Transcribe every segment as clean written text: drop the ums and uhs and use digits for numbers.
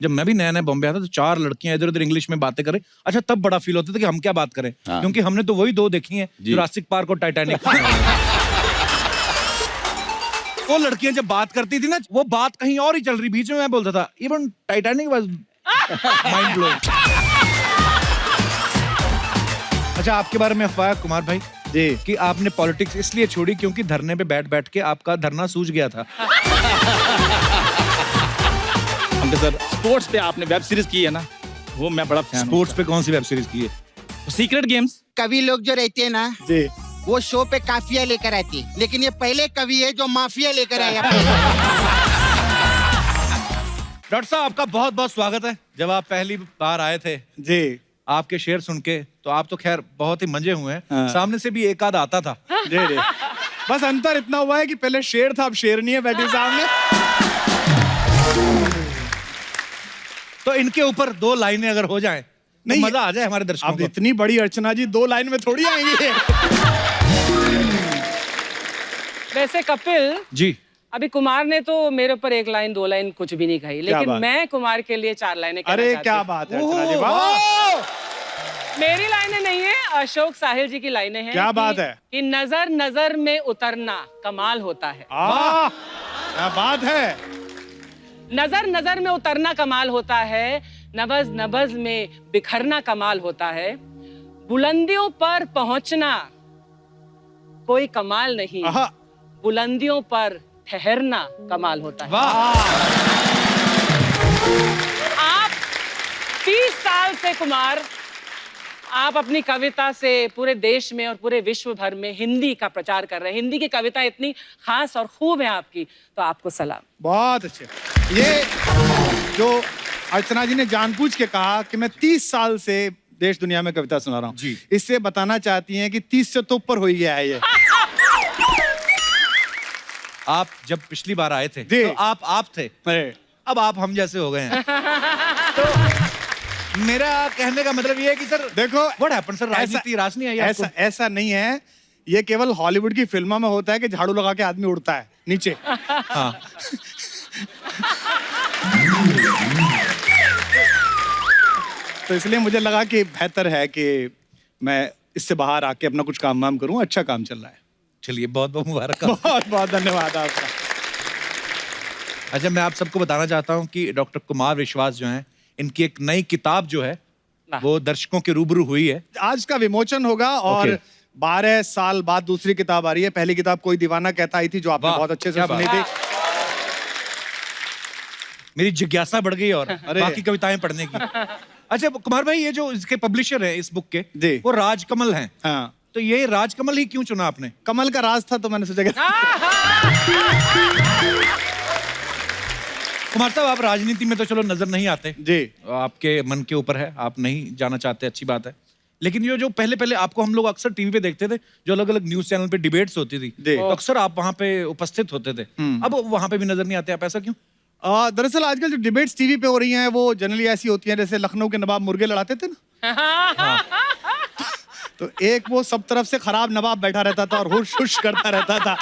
जब मैं भी नया नया बॉम्बे आता तो 4 लड़कियां इधर उधर इंग्लिश में बातें करें, अच्छा तब बड़ा फील होता था कि हम क्या बात करें, क्योंकि हमने तो वही 2 देखी हैं, जुरासिक पार्क और टाइटैनिक। वो लड़कियां जब बात करती थी ना, वो बात कहीं और ही चल रही, बीच में मैं बोलता था even Titanic was mind blowing. अच्छा, आपके बारे में अफवाह है कुमार भाई जी कि आपने पॉलिटिक्स इसलिए छोड़ी क्योंकि धरने पे बैठ बैठ के आपका धरना सूज गया था। अंकल सर, स्पोर्ट्स पे आपने वेब सीरीज की है ना, वो मैं बड़ा फैन हूँ। स्पोर्ट्स पे कौन सी वेब सीरीज की है? Secret games. कवि लोग जो रहते हैं ना, जी वो शो पे काफिया लेकर आती है, लेकिन ये पहले कवि है जो माफिया लेकर आया। डॉक्टर साहब, आपका बहुत बहुत स्वागत है। जब आप पहली बार आए थे, जी आपके शेर सुन के तो आप तो खैर बहुत ही मंजे हुए हैं। हाँ। सामने से भी एक आध आता था। जी जी बस अंतर इतना हुआ है कि पहले शेर था, अब शेरनी है बैठी सामने। तो इनके ऊपर 2 लाइनें अगर हो जाएं तो नहीं, मजा आ जाए हमारे दर्शकों अब को। इतनी बड़ी अर्चना जी 2 लाइन में थोड़ी आएंगी। वैसे कपिल, जी, अभी कुमार ने तो मेरे ऊपर 1 लाइन 2 लाइन कुछ भी नहीं कही, लेकिन बात? मैं कुमार के लिए 4 लाइनें कहना अरे चाहती क्या हूँ। बात है अर्चना जी, वाह! मेरी लाइनें नहीं है, अशोक साहिल जी की लाइनें हैं। क्या बात है? कि नजर नजर में उतरना कमाल होता है। वाह क्या बात है। नजर नजर में उतरना कमाल होता है, नबज नबज में बिखरना कमाल होता है, बुलंदियों पर पहुंचना कोई कमाल नहीं, आहा, बुलंदियों पर ठहरना कमाल होता है। वाह। आप 30 साल से कुमार, आप अपनी कविता से पूरे देश में और पूरे विश्व भर में हिंदी का प्रचार कर रहे हैं। हिंदी की कविता इतनी खास और खूब है आपकी, तो आपको सलाम। बहुत अच्छे। ये जो अर्चना जी ने जानबूझ के कहा कि मैं 30 साल से देश दुनिया में कविता सुना रहा हूँ, जी। इससे बताना चाहती हैं कि 30 से तो ऊपर हो ही गया है ये। आप जब पिछली बार आए थे जी। तो आप थे, अरे, अब आप हम जैसे हो गए हैं। तो मेरा कहने का मतलब ये है कि सर देखो व्हाट हैपेंड सर, राजनीति राज नहीं आई आपको? ऐसा नहीं है, ये केवल हॉलीवुड की फिल्मों में होता है कि झाड़ू लगा के आदमी उड़ता है नीचे। हाँ। तो इसलिए मुझे लगा कि बेहतर है कि मैं इससे बाहर आके अपना कुछ काम वाम करूं। अच्छा काम चल रहा है। चलिए, बहुत बहुत मुबारक। बहुत बहुत धन्यवाद आपका। अच्छा, मैं आप सबको बताना चाहता हूँ कि डॉक्टर कुमार विश्वास जो हैं, इनकी एक नई किताब जो है वो दर्शकों के रूबरू हुई है। आज का विमोचन होगा और ओके। 12 साल बाद दूसरी किताब आ रही है। पहली किताब कोई दीवाना कहता आई थी, जो आपने वाह, बहुत अच्छे से क्या सुनी बात। थी। मेरी जिज्ञासा बढ़ गई और अरे। बाकी कविताएं पढ़ने की। अच्छा कुमार भाई, ये जो इसके पब्लिशर हैं इस बुक के, जी। वो राजकमल हैं। हाँ, तो ये राजकमल ही क्यों चुना आपने? कमल का राज था तो मैंने सोचा कि कुमार साहब, आप राजनीति में तो चलो नजर नहीं आते, जी आपके मन के ऊपर है, आप नहीं जाना चाहते, अच्छी बात है। लेकिन ये जो पहले पहले आपको हम लोग अक्सर टीवी पे देखते थे, जो अलग अलग न्यूज चैनल पे डिबेट्स होती थी, जी। तो अक्सर आप वहां पे उपस्थित होते थे। अब वहां पे भी नजर नहीं आते आप, ऐसा क्यों? दरअसल आजकल जो डिबेट्स टीवी पे हो रही हैं वो जनरली ऐसी होती हैं जैसे लखनऊ के नवाब मुर्गे लड़ाते थे ना। तो एक वो सब तरफ से खराब नवाब बैठा रहता था और हुश हुश करता रहता था।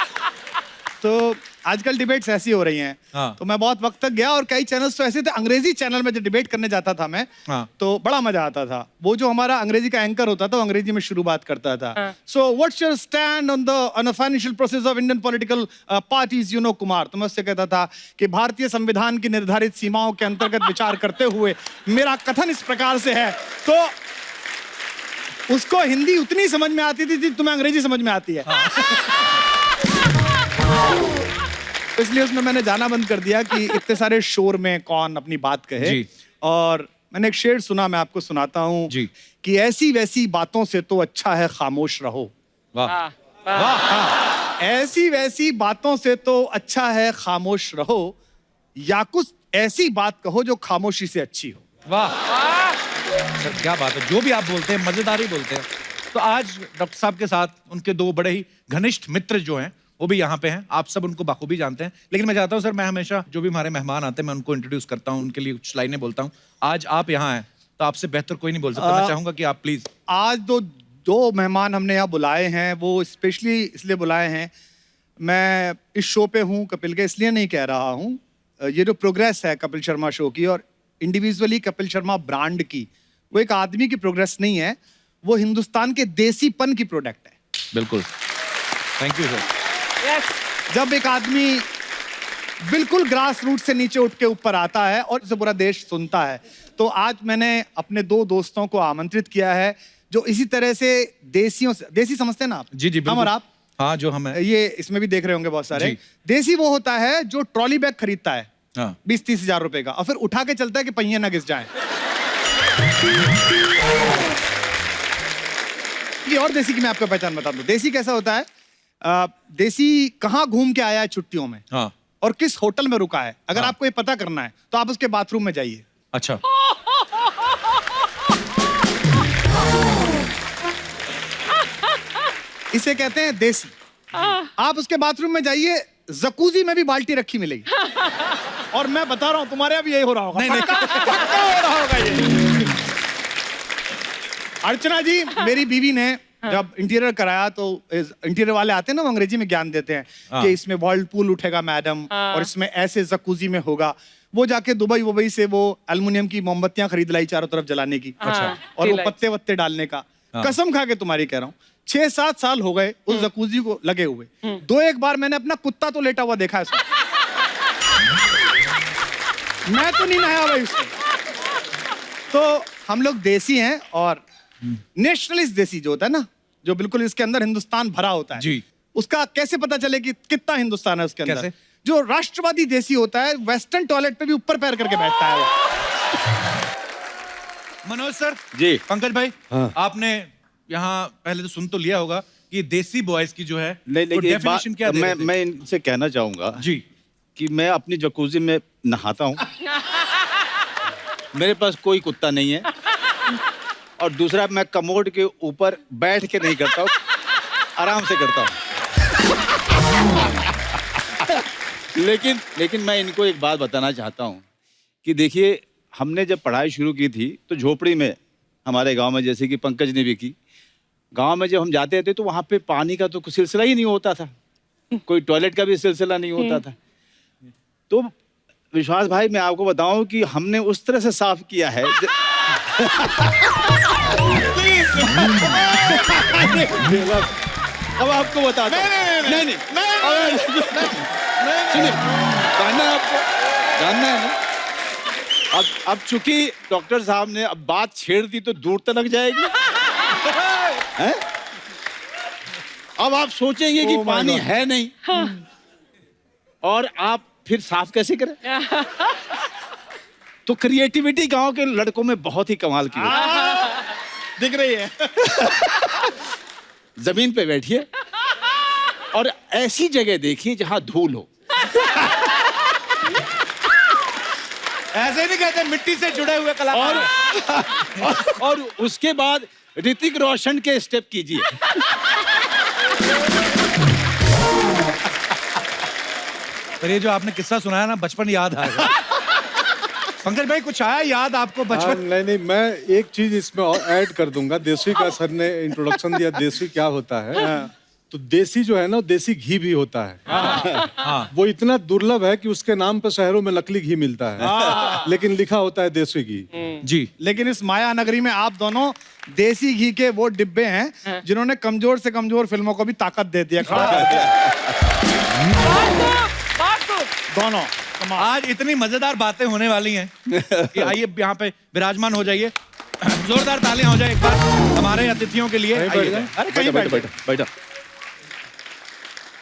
तो आजकल डिबेट्स ऐसी हो रही हैं। हाँ। तो मैं बहुत वक्त तक गया और कई चैनल्स तो ऐसे थे, अंग्रेजी चैनल में जब डिबेट करने जाता था मैं, हाँ। तो बड़ा मजा आता था। वो जो हमारा अंग्रेजी का एंकर होता था वो अंग्रेजी में शुरुआत करता था। So what's your stand on the financial process of Indian political parties, you know Kumar. तो मैं उससे कहता था कि भारतीय संविधान की निर्धारित सीमाओं के अंतर्गत विचार करते हुए मेरा कथन इस प्रकार से है। तो उसको हिंदी उतनी समझ में आती थी जितनी तुम्हें अंग्रेजी समझ में आती है। तो इसलिए उसमें मैंने जाना बंद कर दिया कि इतने सारे शोर में कौन अपनी बात कहे। जी। और मैंने एक शेर सुना, मैं आपको सुनाता हूँ जी। कि ऐसी वैसी बातों से तो अच्छा है खामोश रहो। वाह, हाँ, ऐसी वैसी बातों से तो अच्छा है खामोश रहो, या कुछ ऐसी बात कहो जो खामोशी से अच्छी हो। वाह सर, क्या बात है। जो भी आप बोलते हैं मजेदार ही बोलते हैं। तो आज डॉक्टर साहब के साथ उनके 2 बड़े ही घनिष्ठ मित्र जो हैं वो भी यहाँ पे हैं। आप सब उनको बाखूबी जानते हैं, लेकिन मैं चाहता हूँ सर, मैं हमेशा जो भी हमारे मेहमान आते हैं मैं उनको इंट्रोड्यूस करता हूँ, उनके लिए कुछ लाइनें बोलता हूँ। आज आप यहाँ हैं तो आपसे बेहतर कोई नहीं बोल सकता। मैं चाहूंगा कि आप प्लीज। आज दो मेहमान हमने यहाँ बुलाए हैं, वो स्पेशली इसलिए बुलाए हैं, मैं इस शो पे हूँ कपिल के, इसलिए नहीं कह रहा हूँ। ये जो प्रोग्रेस है कपिल शर्मा शो की, और इंडिविजुअली कपिल शर्मा ब्रांड की, वो एक आदमी की प्रोग्रेस नहीं है, वो हिंदुस्तान के देसीपन की प्रोडक्ट है। बिल्कुल, थैंक यू सर। यस, जब एक आदमी बिल्कुल ग्रास रूट से नीचे उठ के ऊपर आता है और इसे पूरा देश सुनता है, तो आज मैंने अपने 2 दोस्तों को आमंत्रित किया है जो इसी तरह से देसियों से, देसी समझते हैं ना आप? जी जी, हम बिल्कुल। और आप, हाँ, जो हम हैं। ये इसमें भी देख रहे होंगे बहुत सारे। जी। देसी वो होता है जो ट्रॉली बैग खरीदता है हाँ 20-30 हजार रुपए का और फिर उठा के चलता है कि पहिए ना घिस जाएं। ये और देसी की मैं आपको पहचान बता दूं। देसी कैसा होता है? देसी कहाँ घूम के आया है छुट्टियों में हाँ, और किस होटल में रुका है, अगर हाँ। आपको ये पता करना है तो आप उसके बाथरूम में जाइए। अच्छा। इसे कहते हैं देसी। आप उसके बाथरूम में जाइए, जकूजी में भी बाल्टी रखी मिलेगी। और मैं बता रहा हूं तुम्हारे यहाँ भी यही हो रहा होगा। नहीं, नहीं। पक्का हो रहा होगा ये। अर्चना जी, मेरी बीवी ने जब इंटीरियर कराया तो इंटीरियर वाले आते हैं ना, वो अंग्रेजी में ज्ञान देते हैं हाँ। कि इसमें वर्लपूल उठेगा मैडम, और इसमें ऐसे जकूजी में होगा। वो जाके दुबई से वो एल्युमिनियम की मोमबत्तियां खरीद लाई चारों तरफ जलाने की, अच्छा। और वो टी पत्ते वत्ते डालने का। हाँ। कसम खा के तुम्हारी कह रहा हूँ, 6-7 साल हो गए उस जकूजी को लगे हुए। 2-1 बार मैंने अपना कुत्ता तो लेटा हुआ देखा है उसमें। मैं तो नहीं नहाया भाई उसमें। तो हम लोग देसी हैं, और नेशनलिस्ट देसी जो होता है ना, जो बिल्कुल इसके अंदर हिंदुस्तान भरा होता है जी। उसका कैसे पता चले कि कितना हिंदुस्तान है उसके अंदर? कैसे? जो राष्ट्रवादी देसी होता है, वेस्टर्न टॉयलेट पे भी ऊपर पैर करके बैठता है वो। मनोज सर जी। पंकज भाई, आपने यहाँ पहले तो सुन तो लिया होगा कि देसी बॉयज की जो है नहीं, वो लेकिन एक बात definition क्या दे रहे थे? मैं इनसे कहना चाहूंगा जी कि मैं अपनी जकूजी में नहाता हूँ। मेरे पास कोई कुत्ता नहीं है, और दूसरा मैं कमोड के ऊपर बैठ के नहीं करता हूँ, आराम से करता हूँ। लेकिन मैं इनको एक बात बताना चाहता हूँ कि देखिए, हमने जब पढ़ाई शुरू की थी तो झोपड़ी में हमारे गांव में, जैसे कि पंकज ने भी की, गांव में जब हम जाते थे तो वहाँ पे पानी का तो कोई सिलसिला ही नहीं होता था, कोई टॉयलेट का भी सिलसिला नहीं होता था। तो विश्वास भाई, मैं आपको बताऊं कि हमने उस तरह से साफ किया है अब आपको बताता हूं। नहीं, सुनिए, जानना है आपको, जानना है ना? अब चूंकि डॉक्टर साहब ने अब बात छेड़ दी तो दूर तक जाएगी। हैं? अब आप सोचेंगे कि पानी है नहीं, और आप फिर साफ कैसे करें? तो क्रिएटिविटी गांव के लड़कों में बहुत ही कमाल की होती है। दिख रही है। जमीन पे बैठिए और ऐसी जगह देखिए जहां धूल हो। ऐसे नहीं कहते, मिट्टी से जुड़े हुए कलाकार। और उसके बाद ऋतिक रोशन के स्टेप कीजिए। पर ये जो आपने किस्सा सुनाया ना, बचपन याद आएगा। पंकज भाई, कुछ आया याद आपको बचपन? नहीं, मैं एक चीज इसमें और ऐड कर दूंगा। देसी का सर ने इंट्रोडक्शन दिया, देसी क्या होता है। तो देसी जो है ना, देसी घी भी होता है। वो इतना दुर्लभ है कि उसके नाम पे शहरों में नकली घी मिलता है, लेकिन लिखा होता है देसी घी। जी। लेकिन इस माया नगरी में आप दोनों देसी घी के वो डिब्बे हैं जिन्होंने कमजोर से कमजोर फिल्मों को भी ताकत दे दिया, खड़ा कर दिया। दोनों आज इतनी मजेदार बातें होने वाली हैं कि आइए यहाँ पे विराजमान हो जाइए। जोरदार तालियां हो जाए एक बार हमारे अतिथियों के लिए। आइए। अरे कहीं बैठो।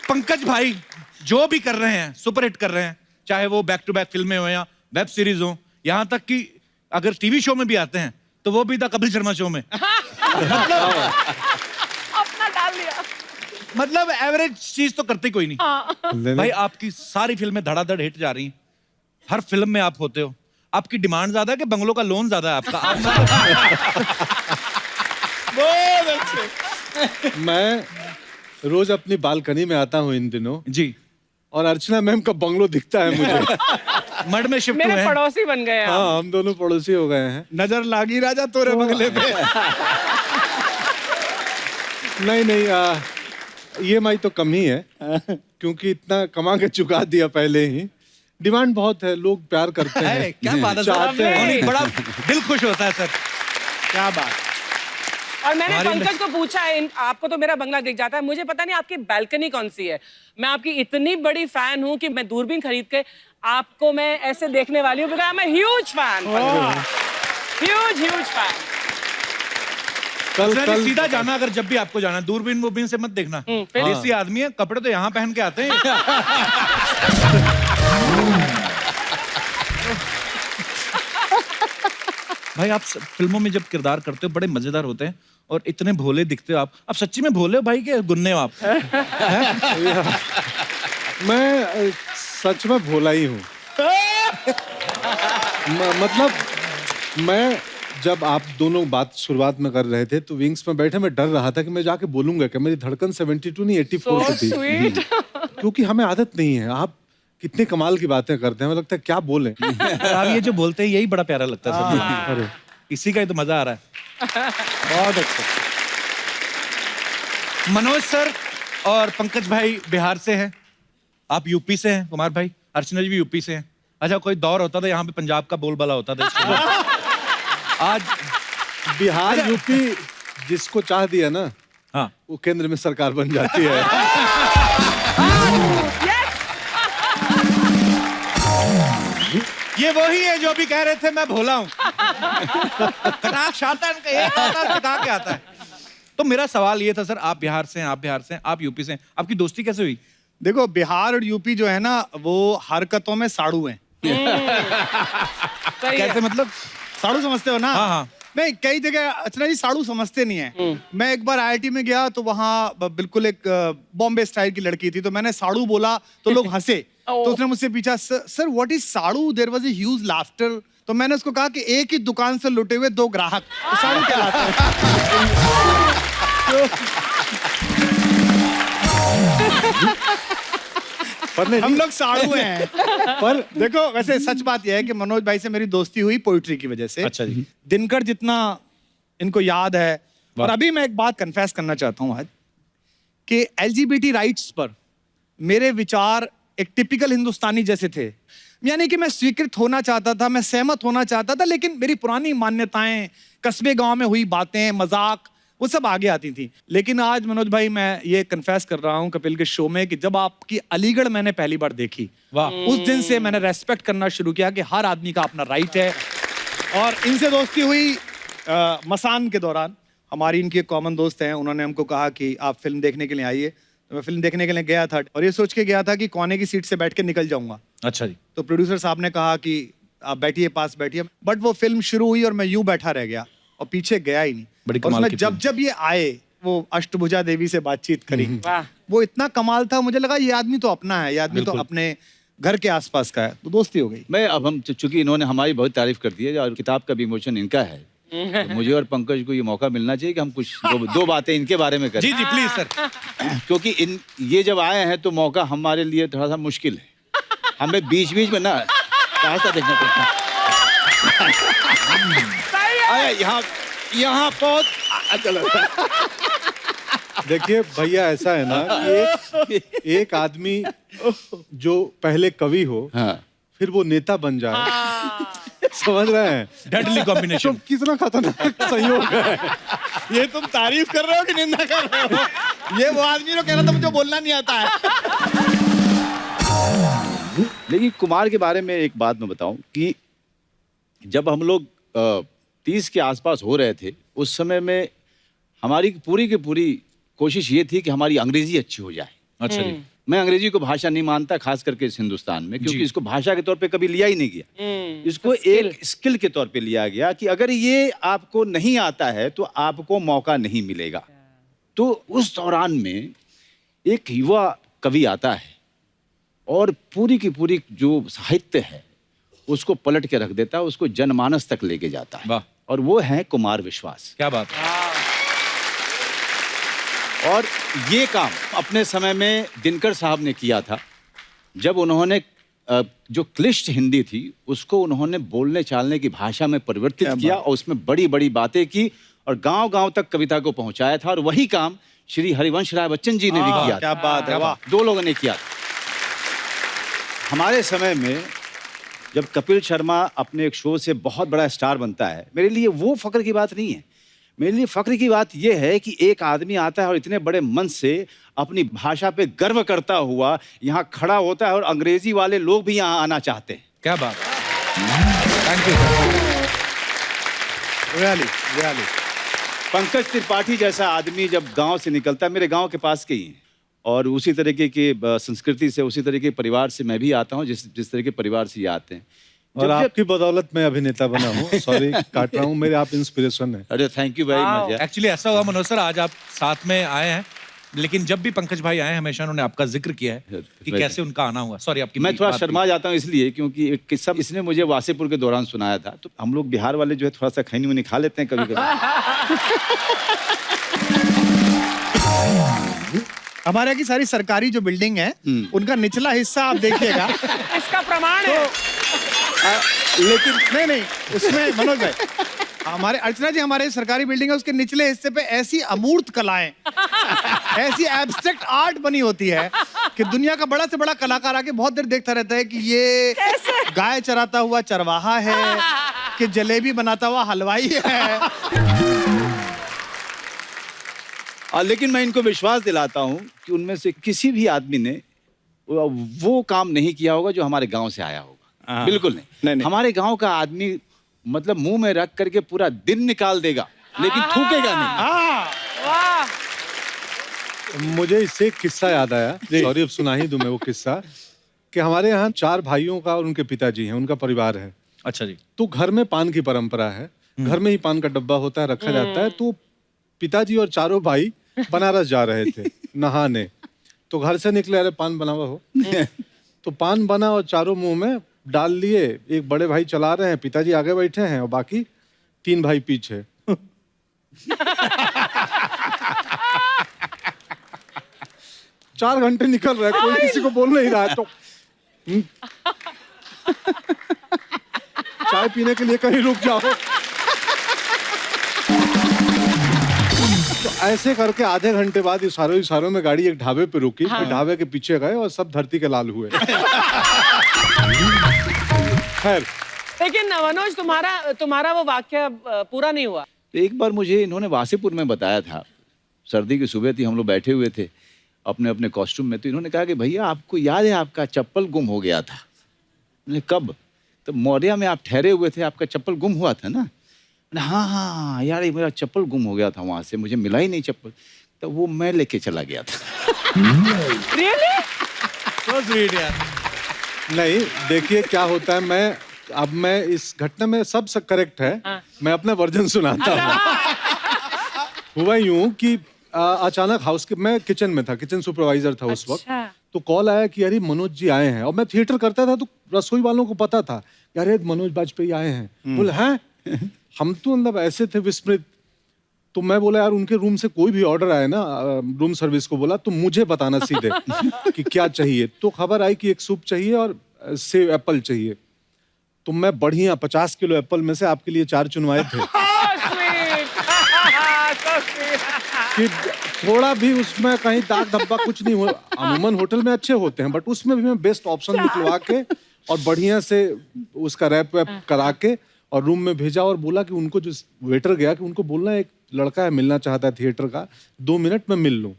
पंकज भाई जो भी कर रहे हैं, सुपर हिट कर रहे हैं, चाहे वो बैक टू बैक फिल्में हो या वेब सीरीज हो, यहाँ तक कि अगर टीवी शो में भी आते हैं तो वो भी द कपिल शर्मा शो में। अपना डाल लिया। मतलब एवरेज चीज तो करते कोई नहीं। लेने- भाई आपकी सारी फिल्में धड़ाधड़ हिट जा रही हैं, हर फिल्म में आप होते हो। आपकी डिमांड ज्यादा है कि बंगलों का लोन ज्यादा है आपका? मैं रोज अपनी बालकनी में आता हूँ इन दिनों, जी। और अर्चना मैम का बंगलो दिखता है मुझे। मड में शिफ्ट हुए मेरे हैं। पड़ोसी बन गए आप। हाँ, हम दोनों पड़ोसी हो गए हैं। नजर लागी राजा तोरे बंगले पे। नहीं, EMI तो कम ही है, क्योंकि इतना कमा के चुका दिया पहले ही। डिमांड बहुत है, लोग प्यार करते है, हैं, क्या बात है चाहते सर, हैं। बड़ा दिल खुश होता है सर। क्या बात। और मैंने हमारी पंकज को पूछा है, आपको तो मेरा बंगला दिख जाता है, मुझे पता नहीं आपकी बालकनी कौन सी है। मैं आपकी इतनी बड़ी फैन हूं कि मैं दूरबीन खरीद के आपको मैं ऐसे देखने वाली हूँ, because I am a huge fan, huge fan. कल सर, कल सीधा जाना, अगर जब भी आपको जाना, दूरबीन वूरबीन से मत देखना। फिर? देसी आदमी है, कपड़े तो यहाँ पहन के आते हैं। भाई आप फिल्मों में जब किरदार करते हो बड़े मजेदार होते हैं और इतने भोले दिखते हो आप सच्ची में भोले हो भाई के गुन्ने हो आप? मैं सच में भोला ही हूँ। मतलब मैं जब आप दोनों बात शुरुआत में कर रहे थे तो विंग्स में बैठे मैं डर रहा था कि मैं जाके बोलूंगा कि मेरी धड़कन 72 नहीं 84 So थी। sweet. क्योंकि हमें आदत नहीं है। आप कितने कमाल की बातें करते हैं, हमें लगता है क्या बोले। आप ये जो बोलते हैं यही बड़ा प्यारा लगता है सब। अरे इसी का ही तो मजा आ रहा है। बहुत अच्छा। मनोज सर और पंकज भाई बिहार से हैं, आप यूपी से हैं, कुमार भाई, अर्चना जी भी यूपी से हैं। अच्छा, कोई दौर होता था यहाँ पे पंजाब का बोलबाला होता था इसके बाद। आज बिहार यूपी जिसको चाह दिया ना, हाँ, वो केंद्र में सरकार बन जाती है। ये वही है जो अभी कह रहे थे मैं भोला हूँ। कटाक्ष आता है इनका, एक आता है, कटाक्ष के आता है। तो मेरा सवाल ये था सर, आप बिहार से हैं, आप बिहार से हैं, आप यूपी से हैं, आपकी दोस्ती कैसे हुई? देखो, बिहार और यूपी जो है ना, वो हरकतों में साड़ू हैं। सही है। कैसे मतलब? साड़ू समझते हो ना? हाँ, हाँ। नहीं, कई जगह अर्चना जी साड़ू समझते नहीं है। मैं एक बार IIT में गया तो वहाँ बिल्कुल एक बॉम्बे स्टाइल की लड़की थी, तो मैंने साड़ू बोला तो लोग हंसे। तो उसने मुझसे पूछा, सर व्हाट इज साड़ू? There was a huge laughter. तो मैंने उसको कहा कि एक ही दुकान से लुटे हुए 2 ग्राहक, तो साड़ू कहलाते हैं। पर नहीं, हम लोग साड़ू हैं। पर देखो, वैसे सच बात यह है कि मनोज भाई से मेरी दोस्ती हुई पोइट्री की वजह से। अच्छा जी। दिनकर जितना इनको याद है। और अभी मैं एक बात कन्फेस करना चाहता हूं आज, कि LGBT राइट्स पर मेरे विचार एक टिपिकल हिंदुस्तानी जैसे थे। यानी कि मैं स्वीकृत होना चाहता था, मैं सहमत होना चाहता था, लेकिन मेरी पुरानी मान्यताएं, कस्बे गांव में हुई बातें, मजाक, वो सब आगे आती थी। लेकिन आज मनोज भाई, मैं ये कन्फेस कर रहा हूँ कपिल के शो में कि जब आपकी अलीगढ़ मैंने पहली बार देखी, वाह, उस दिन से मैंने रेस्पेक्ट करना शुरू किया कि हर आदमी का अपना राइट है। और इनसे दोस्ती हुई मसान के दौरान। हमारी इनकी एक कॉमन दोस्त हैं, उन्होंने हमको कहा कि आप फिल्म देखने के लिए आइए। तो मैं फिल्म देखने के लिए गया था और ये सोच के गया था कि कोने की सीट से बैठ के निकल जाऊंगा। अच्छा जी। तो प्रोड्यूसर साहब ने कहा कि आप बैठिए, पास बैठिए। बट वो फिल्म शुरू हुई और मैं यूं बैठा रह गया और पीछे गया ही नहीं। बड़ी और कमाल उसमें की जब फिल्म। जब ये आए, वो अष्टभुजा देवी से बातचीत करी, वाह। वो इतना कमाल था, मुझे लगा ये आदमी तो अपना है, ये आदमी तो बिल्कुल। अपने घर के आसपास का है। तो दोस्ती हो गई। मैं अब हम चूंकि इन्होंने हमारी बहुत तारीफ कर दी है और किताब का भी विमोचन इनका है, तो मुझे और पंकज को ये मौका मिलना चाहिए कि हम कुछ दो बातें इनके बारे में करें। जी जी प्लीज सर। क्योंकि ये जब आए हैं तो मौका हमारे लिए थोड़ा सा मुश्किल है। हमें बीच बीच में ना रास्ता देखना पड़ता है। आया यहाँ बहुत चलो। देखिए भैया, ऐसा है ना कि एक आदमी जो पहले कवि हो, हाँ। फिर वो नेता बन जाए, समझ रहे हैं? डेडली तो कॉम्बिनेशन। कितना खतरनाक संयोग है। ये तुम तारीफ कर रहे हो कि निंदा कर रहे हो? ये वो आदमी जो कह रहा था मुझे बोलना नहीं आता है। लेकिन कुमार के बारे में एक बात मैं बताऊं कि जब हम लोग 30 के आसपास हो रहे थे, उस समय में हमारी पूरी की पूरी कोशिश ये थी कि हमारी अंग्रेजी अच्छी हो जाए। अच्छा जी। मैं अंग्रेजी को भाषा नहीं मानता, खास करके इस हिंदुस्तान में, क्योंकि इसको भाषा के तौर पे कभी लिया ही नहीं गया। इसको एक स्किल के तौर पे लिया गया कि अगर ये आपको नहीं आता है तो आपको मौका नहीं मिलेगा। तो उस दौरान में एक युवा कवि आता है और पूरी की पूरी जो साहित्य है उसको पलट के रख देता है, उसको जनमानस तक लेके जाता है। वाह। और वो है कुमार विश्वास। क्या बात है। और ये काम अपने समय में दिनकर साहब ने किया था, जब उन्होंने जो क्लिष्ट हिंदी थी उसको उन्होंने बोलने चालने की भाषा में परिवर्तित किया और उसमें बड़ी बड़ी बातें की और गांव-गांव तक कविता को पहुंचाया था। और वही काम श्री हरिवंश राय बच्चन जी ने भी किया। क्या बात है, वाह। 2 लोगों ने किया। हमारे समय में जब कपिल शर्मा अपने एक शो से बहुत बड़ा स्टार बनता है, मेरे लिए वो फक्र की बात नहीं है। मेरे लिए फक्र की बात यह है कि एक आदमी आता है और इतने बड़े मन से अपनी भाषा पे गर्व करता हुआ यहाँ खड़ा होता है और अंग्रेजी वाले लोग भी यहाँ आना चाहते हैं। क्या बात, thank you sir. Really Pankaj Tripathi जैसा आदमी जब गांव से निकलता है, मेरे गांव के पास के ही हैं, और उसी तरीके की संस्कृति से, उसी तरीके के परिवार से मैं भी आता हूँ जिस तरह के परिवार से ये आते हैं। और आपकी बदौलत मैं अभिनेता बना हूँ। सॉरी काट रहा हूँ, मेरे आप इंस्पिरेशन है। अरे thank you very much. Actually ऐसा हुआ मनोज सर, आज आप साथ में आए हैं, लेकिन जब भी पंकज भाई आए हमेशा उन्होंने आपका जिक्र किया है कि कैसे उनका आना हुआ। सॉरी आपकी मैं थोड़ा बात शर्मा जाता हूँ इसलिए क्योंकि एक किस्सा इसने मुझे वासेपुर के दौरान सुनाया था। तो हम लोग बिहार वाले जो है थोड़ा सा खैनी वैनी खा लेते हैं कभी कभी। हमारे यहाँ की सारी सरकारी जो बिल्डिंग है उनका निचला हिस्सा आप देखिएगा। इसका प्रमाण है। लेकिन नहीं उसमें मनोज भाई, हमारे अर्चना जी, हमारे सरकारी बिल्डिंग है उसके निचले हिस्से पे ऐसी अमूर्त कलाएं, ऐसी एब्स्ट्रैक्ट आर्ट बनी होती है कि दुनिया का बड़ा से बड़ा कलाकार आके बहुत देर देखता रहता है कि ये गाय चराता हुआ चरवाहा है कि जलेबी बनाता हुआ हलवाई है। लेकिन मैं इनको विश्वास दिलाता हूँ कि उनमें से किसी भी आदमी ने वो काम नहीं किया होगा जो हमारे गांव से आया होगा। बिल्कुल नहीं। हमारे गांव का आदमी मतलब मुंह में रख करके पूरा दिन निकाल देगा, लेकिन थूकेगा नहीं। मुझे इससे एक किस्सा याद आया, सॉरी अब सुना ही दूं मैं वो किस्सा, कि हमारे यहाँ 4 भाइयों का और उनके पिताजी हैं, उनका परिवार है। अच्छा जी। तो घर में पान की परंपरा है, घर में ही पान का डब्बा होता है, रखा जाता है। तो पिताजी और चारों भाई बनारस जा रहे थे नहाने, तो घर से निकले, अरे पान बना हुआ हो। तो पान बना और चारों मुंह में डाल लिए। एक बड़े भाई चला रहे हैं, पिताजी आगे बैठे हैं और बाकी 3 भाई पीछे। 4 घंटे निकल रहे हैं, कोई किसी को बोल नहीं रहा है। तो चाय पीने के लिए कहीं रुक जाओ। तो ऐसे करके आधे घंटे बाद इशारों में गाड़ी एक ढाबे पे रुकी। हाँ। ढाबे के पीछे गए और सब धरती के लाल हुए। खैर, लेकिन मनोज तुम्हारा वो वाक्य पूरा नहीं हुआ। एक बार मुझे इन्होंने वासेपुर में बताया था, सर्दी की सुबह थी, हम लोग बैठे हुए थे अपने अपने कॉस्ट्यूम में। तो इन्होंने कहा कि भैया आपको याद है आपका चप्पल गुम हो गया था। मैंने कब? तो मौर्या में आप ठहरे हुए थे, आपका चप्पल गुम हुआ था ना। हाँ यार, ये मेरा चप्पल गुम हो गया था, वहां से मुझे मिला ही नहीं चप्पल। तो वो मैं लेके चला गया था। Really? So sweet यार। नहीं देखिए क्या होता है, मैं इस घटना में सब करेक्ट है। हाँ। मैं अपना वर्जन सुनाता हूँ। हुआ यूं कि अचानक मैं किचन में था, किचन सुपरवाइजर था उस वक्त। तो कॉल आया कि अरे मनोज जी आए हैं। और मैं थिएटर करता था तो रसोई वालों को पता था कि अरे मनोज बाजपेयी आए हैं। बोले हैं? हम तो मतलब ऐसे थे विस्मृत। तो मैं बोला यार उनके रूम से कोई भी ऑर्डर आए ना, रूम सर्विस को बोला तो मुझे बताना सीधे कि क्या चाहिए। तो खबर आई कि एक सूप चाहिए और सेव एप्पल चाहिए। तो मैं बढ़िया 50 किलो एप्पल में से आपके लिए 4 चुनवाए थे। कि थोड़ा भी उसमें कहीं दाग धब्बा कुछ नहीं हो। अमूमन होटल में अच्छे होते हैं, बट उसमें भी मैं बेस्ट ऑप्शन निकलवा के और बढ़िया से उसका रैप वैप करा के और रूम में भेजा। और बोला कि उनको जो वेटर गया कि उनको बोलना एक लड़का है मिलना चाहता है थिएटर का, 2 मिनट में मिल लूं।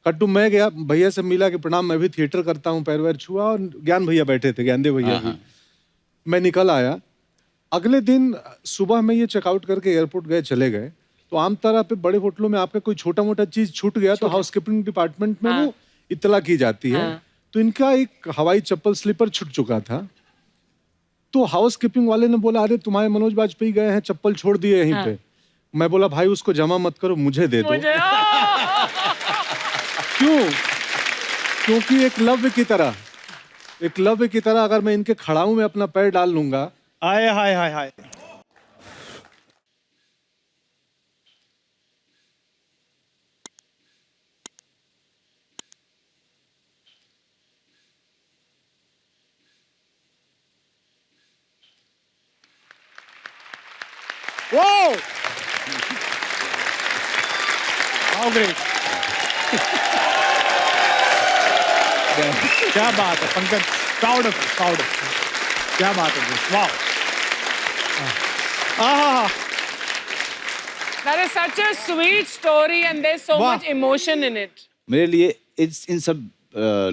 कट्टू मैं गया, भैया से मिला कि प्रणाम, मैं भी थिएटर करता हूँ, पैर वैर छुआ। और ज्ञान भैया बैठे थे, ज्ञानदेव भैया भी। मैं निकल आया। अगले दिन सुबह में ये चेकआउट करके एयरपोर्ट गए, चले गए। तो आम तरह पे बड़े होटलों में आपका कोई छोटा मोटा चीज छूट गया तो हाउसकीपिंग डिपार्टमेंट में वो इत्तला की जाती है। तो इनका एक हवाई चप्पल स्लीपर छूट चुका था। तो हाउसकीपिंग वाले ने बोला अरे तुम्हारे मनोज बाजपेयी गए हैं, चप्पल छोड़ दिए यहीं पे। मैं बोला भाई उसको जमा मत करो, मुझे दे दो। क्यों? क्योंकि एक लव्य की तरह अगर मैं इनके खड़ाऊ में अपना पैर डाल लूंगा। आए हाय हाय हाय। Whoa! How great. क्या बात है पंकज, प्राउड ऑफ क्या बात है, वाह। हाँ, That is such a sweet story and there's so वाह। much emotion in it. मेरे लिए इन सब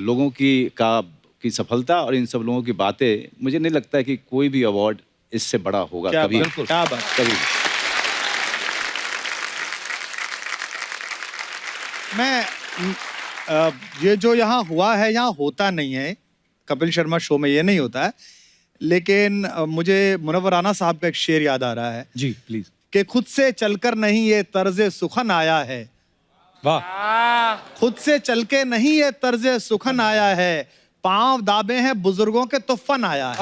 लोगों की सफलता और इन सब लोगों की बातें, मुझे नहीं लगता है कि कोई भी अवार्ड इससे बड़ा होगा क्या कभी। बात, क्या बात। कभी। ये जो यहाँ हुआ है यहाँ होता नहीं है, कपिल शर्मा शो में ये नहीं होता है, लेकिन मुझे मुनव्वर राना साहब का एक शेर याद आ रहा है जी प्लीज। कि खुद से चलकर नहीं ये तर्ज सुखन आया है, वाह। Ah, खुद से चल के नहीं ये तर्ज सुखन आया है, पांव दाबे हैं बुजुर्गों के तो फन आया है।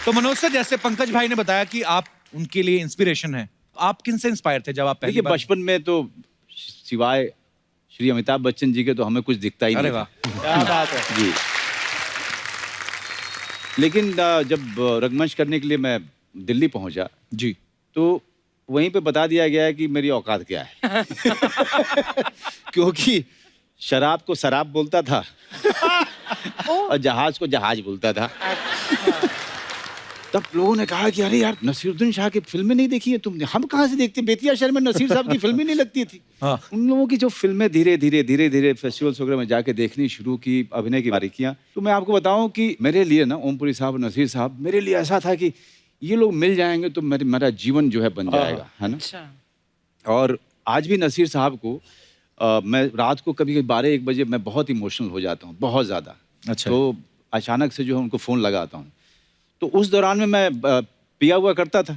तो मनोज सर, जैसे पंकज भाई ने बताया कि आप उनके लिए इंस्पिरेशन है, आप किन से इंस्पायर थे जब आप पहली देखिए बार? बचपन में तो सिवाय श्री अमिताभ बच्चन जी के तो हमें कुछ दिखता ही अरे नहीं वाह। था। क्या बात है। जी। लेकिन जब रंगमंच करने के लिए मैं दिल्ली पहुंचा जी। तो वहीं पे बता दिया गया है कि मेरी औकात क्या है। क्योंकि शराब को शराब बोलता था और जहाज को जहाज बोलता था। तब लोगों ने कहा कि अरे यार नसीरुद्दीन शाह की फिल्में नहीं देखी है तुमने? हम कहाँ से देखते, बेतिया शहर में नसीर साहब की फिल्में नहीं लगती थी। हाँ। उन लोगों की जो फिल्में धीरे धीरे फेस्टिवल्स वगैरह में जाके देखनी शुरू की, अभिनय की बारीकियां, तो मैं आपको बताऊं कि मेरे लिए ना ओमपुरी साहब, नसीर साहब, मेरे लिए ऐसा था कि ये लोग मिल जाएंगे तो मेरा जीवन जो है बन जाएगा, है ना। अच्छा। और आज भी नसीर साहब को मैं रात को कभी 12-1 बजे मैं बहुत इमोशनल हो जाता हूँ, बहुत ज़्यादा। अच्छा। तो अचानक से जो है उनको फ़ोन लगाता हूँ, तो उस दौरान में मैं पिया हुआ करता था,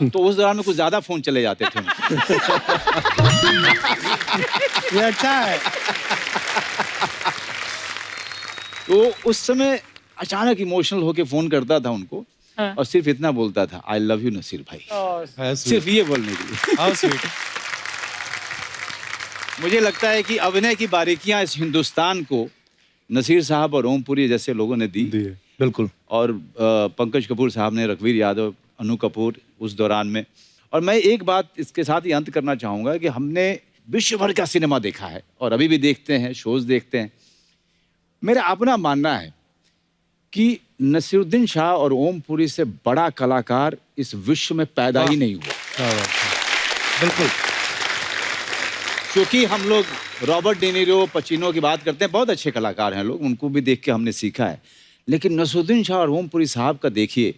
तो उस दौरान में कुछ ज़्यादा फ़ोन चले जाते थे। ये अच्छा है। तो उस समय अचानक इमोशनल होके फ़ोन करता था उनको, हाँ। और सिर्फ इतना बोलता था, आई लव यू नसीर भाई। Oh, सिर्फ ये बोलने के लिए। How sweet. मुझे लगता है कि अभिनय की बारीकियां इस हिंदुस्तान को नसीर साहब और ओमपुरी जैसे लोगों ने दी। बिल्कुल। और पंकज कपूर साहब ने, रणवीर यादव, अनु कपूर उस दौरान में। और मैं एक बात इसके साथ ही अंत करना चाहूँगा कि हमने विश्व भर का सिनेमा देखा है और अभी भी देखते हैं, शोज देखते हैं। मेरा अपना मानना है कि नसीरुद्दीन शाह और ओमपुरी से बड़ा कलाकार इस विश्व में पैदा ही नहीं हुआ। बिल्कुल। क्योंकि हम लोग रॉबर्ट डेनिरो, पचिनो की बात करते हैं, बहुत अच्छे कलाकार हैं लोग, उनको भी देख के हमने सीखा है। लेकिन नसीरुद्दीन शाह और ओमपुरी साहब का देखिए,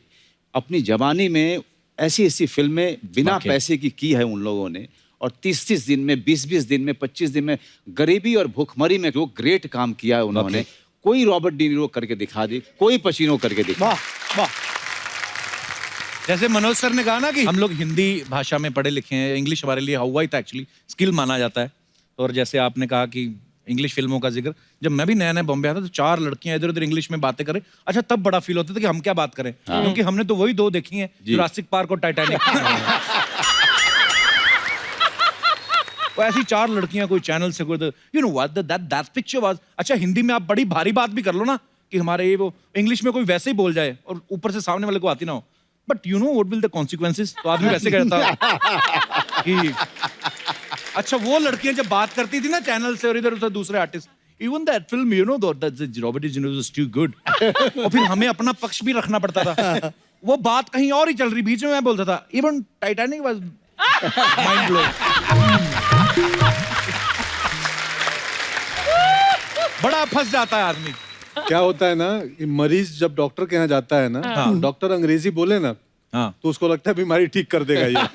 अपनी जवानी में ऐसी ऐसी फिल्में बिना वाकई। पैसे की है उन लोगों ने, और 30-30 दिन में, 20-20 दिन में, 25 दिन में, गरीबी और भूखमरी में जो ग्रेट काम किया है उन्होंने। वाकई। कोई रॉबर्ट डेनिरो करके दिखा दे, कोई पचिनो करके दिखा। वाह वाह। जैसे मनोज सर ने कहा ना कि हम लोग हिंदी भाषा में पढ़े लिखे हैं, इंग्लिश हमारे लिए हवाई था, एक्चुअली स्किल माना जाता है। और जैसे आपने कहा कि इंग्लिश फिल्मों का जिक्र, जब मैं भी नया नया बॉम्बे आता तो 4 लड़कियां इधर उधर इंग्लिश में बातें करें, अच्छा तब बड़ा फील होता था कि हम क्या बात करें, क्योंकि हमने तो वही 2 देखी हैं, जुरासिक पार्क और टाइटैनिक। वो ऐसी 4 लड़कियां कोई चैनल से कोई, you know what that picture was. अच्छा हिंदी में आप बड़ी भारी बात भी कर लो ना कि हमारे ये वो, इंग्लिश में कोई वैसे ही बोल जाए और ऊपर से सामने वाले को आती ना हो, but you know what will the consequences, तो आदमी वैसे कहता कि अच्छा वो लड़कियां जब बात करती थी ना चैनल से और इधर उधर दूसरे artist, even that film you know that Robert D निरो वाज टू गुड, और फिर हमें अपना पक्ष भी रखना पड़ता था। वो बात कहीं और ही चल रही, बीच में मैं बोलता था even Titanic was mind blowing. बड़ा फंस जाता है आदमी। क्या होता है ना, कि मरीज जब डॉक्टर के यहाँ जाता है ना, डॉक्टर अंग्रेजी बोले ना, हाँ। तो उसको लगता है बीमारी ठीक कर देगा ये।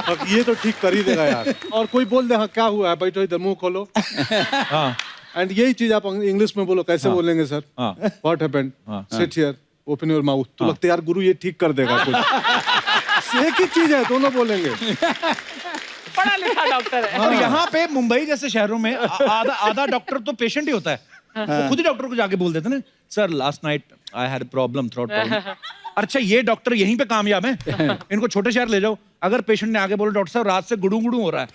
अब ये तो ठीक कर ही देगा यार। और कोई बोल दे हाँ क्या हुआ है, बैठो इधर मुंह खोलो, हाँ। एंड यही चीज आप इंग्लिश में बोलो, कैसे बोलेंगे सर? हाँ। What happened? हाँ। Sit here, open your mouth. तो लगता है यार गुरु ये ठीक कर देगा कुछ। एक ही चीज है, दोनों बोलेंगे। पढ़ा लिखा डॉक्टर है। और यहाँ पे मुंबई जैसे शहरों में आधा डॉक्टर तो पेशेंट ही होता है, वो खुद ही डॉक्टर को जाके बोल देते ना, sir last night I had problem, throat problem. अच्छा ये डॉक्टर यहीं पे कामयाब है, इनको छोटे शहर ले जाओ। अगर पेशेंट ने आगे बोला डॉक्टर साहब रात से गुड़ू गुड़ू हो रहा है,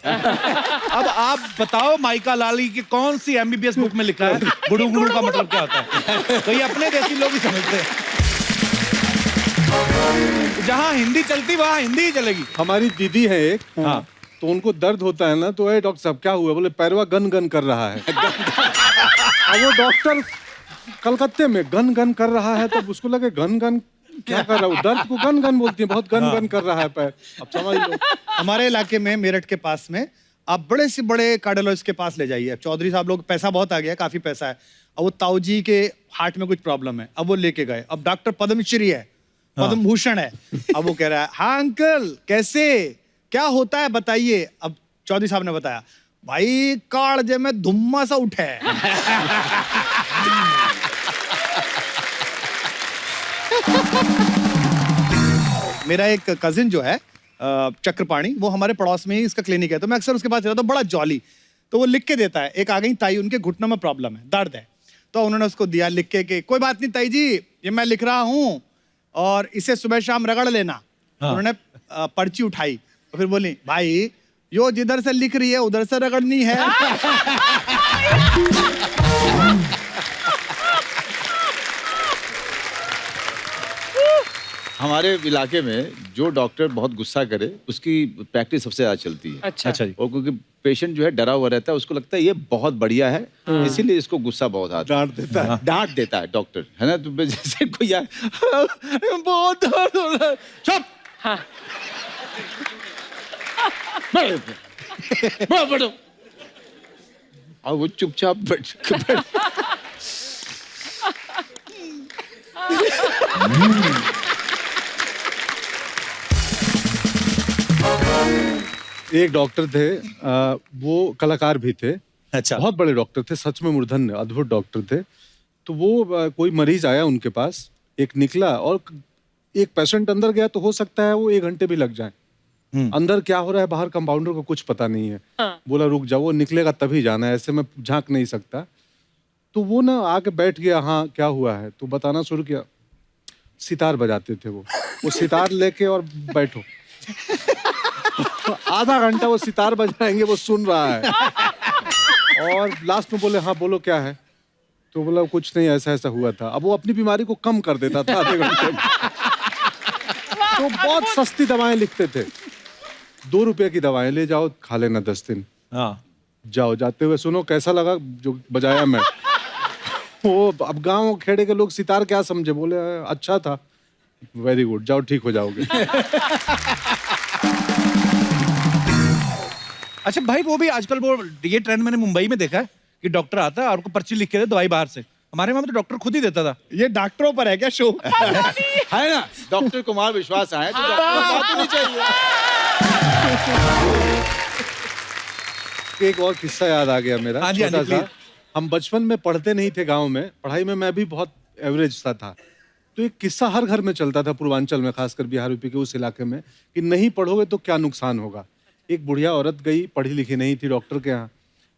अब आप बताओ माइका लाली की कौन सी एमबीबीएस बुक में लिखा है गुड़ू गुड़ू का मतलब क्या होता है? तो ये अपने जैसी लोग ही समझते हैं। जहाँ हिंदी चलती वहाँ हिंदी ही चलेगी। हमारी दीदी है एक, हाँ। तो उनको दर्द होता है ना, तो ए डॉक्टर साहब क्या हुआ? बोले पैरवा गन गन कर रहा है। अब वो डॉक्टर कलकत्ते में गन गन कर रहा है, तब उसको लगे गन गन क्या कर रहा है, दर्द को गन गन बोलती है, बहुत गन गन कर रहा है पैर। अब समझ लो। हमारे इलाके में मेरठ के पास में आप बड़े से बड़े कार्डियोलॉजिस्ट के पास ले जाइए। अब चौधरी साहब लोग, पैसा बहुत आ गया, काफी पैसा है। अब वो ताऊ जी के हार्ट में कुछ प्रॉब्लम है, अब वो लेके गए। अब डॉक्टर पद्मश्री है, पद्म भूषण है। अब वो कह रहा है, हाँ अंकल कैसे, क्या होता है बताइए। अब चौधरी साहब ने बताया, भाई कालजे में धुम्मा सा उठे है। मेरा एक कजिन जो है चक्रपाणी, वो हमारे पड़ोस में ही इसका क्लिनिक है, तो मैं अक्सर उसके पास जाता हूँ। बड़ा जॉली, तो वो लिख के देता है। एक आ गई ताई, उनके घुटनों में प्रॉब्लम है, दर्द है, तो उन्होंने उसको दिया लिख के कोई बात नहीं ताई जी, ये मैं लिख रहा हूँ और इसे सुबह शाम रगड़ लेना। उन्होंने पर्ची उठाई और फिर बोली, भाई यो जिधर से लिख रही है उधर से रगड़नी है। हमारे इलाके में जो डॉक्टर बहुत गुस्सा करे उसकी प्रैक्टिस सबसे ज्यादा चलती है। अच्छा अच्छा जी। और क्योंकि पेशेंट जो है डरा हुआ रहता है, उसको लगता है ये बहुत बढ़िया है, इसीलिए इसको गुस्सा बहुत आता है, डांट देता है। डांट देता है डॉक्टर, है ना। तो जैसे कोई आए, बहुत दर्द हो रहा है, चुप। हाँ। बैठो। और वो चुपचाप बैठ एक डॉक्टर थे, वो कलाकार भी थे। अच्छा। बहुत बड़े डॉक्टर थे, सच में मूर्धन्य अद्भुत डॉक्टर थे। तो वो कोई मरीज आया उनके पास, एक निकला और एक पेशेंट अंदर गया, तो हो सकता है वो 1 घंटे भी लग जाए। अंदर क्या हो रहा है बाहर कंपाउंडर को कुछ पता नहीं है। हाँ। बोला रुक जाओ, वो निकलेगा तभी जाना है, ऐसे में झांक नहीं सकता। तो वो ना आके बैठ गया, हाँ क्या हुआ है, तो बताना शुरू किया। सितार बजाते थे वो सितार लेके और बैठो। आधा घंटा वो सितार बजाएंगे, वो सुन रहा है। और लास्ट में बोले, हाँ बोलो क्या है। तो बोला कुछ नहीं, ऐसा ऐसा हुआ था। अब वो अपनी बीमारी को कम कर देता था आधे घंटे में। तो बहुत सस्ती दवाएं लिखते थे, 2 रुपए की दवाएं ले जाओ, खा लेना 10 दिन। हाँ। जाओ, जाते हुए सुनो कैसा लगा जो बजाया मैं। वो अब गांव खेड़े के लोग सितार क्या समझे, बोले अच्छा था, वेरी गुड, जाओ ठीक हो जाओगे। अच्छा भाई, वो भी आजकल वो ये ट्रेंड मैंने मुंबई में देखा है कि डॉक्टर आता है और को पर्ची लिख के दे दवाई बाहर से। हमारे वहां में तो डॉक्टर खुद ही देता था। ये डॉक्टरों पर है क्या शो? है ना, डॉक्टर कुमार विश्वास आए तो डॉक्टर को बात होनी चाहिए। एक और किस्सा याद आ गया मेरा, हाँ जी, हाँ जी, छोटा सा। प्लीज। हम बचपन में पढ़ते नहीं थे गांव में, पढ़ाई में मैं भी बहुत एवरेज सा था। तो एक किस्सा हर घर में चलता था पूर्वांचल में, खासकर बिहार यूपी के उस इलाके में, कि नहीं पढ़ोगे तो क्या नुकसान होगा। एक बुढ़िया औरत गई, पढ़ी लिखी नहीं थी, डॉक्टर के यहाँ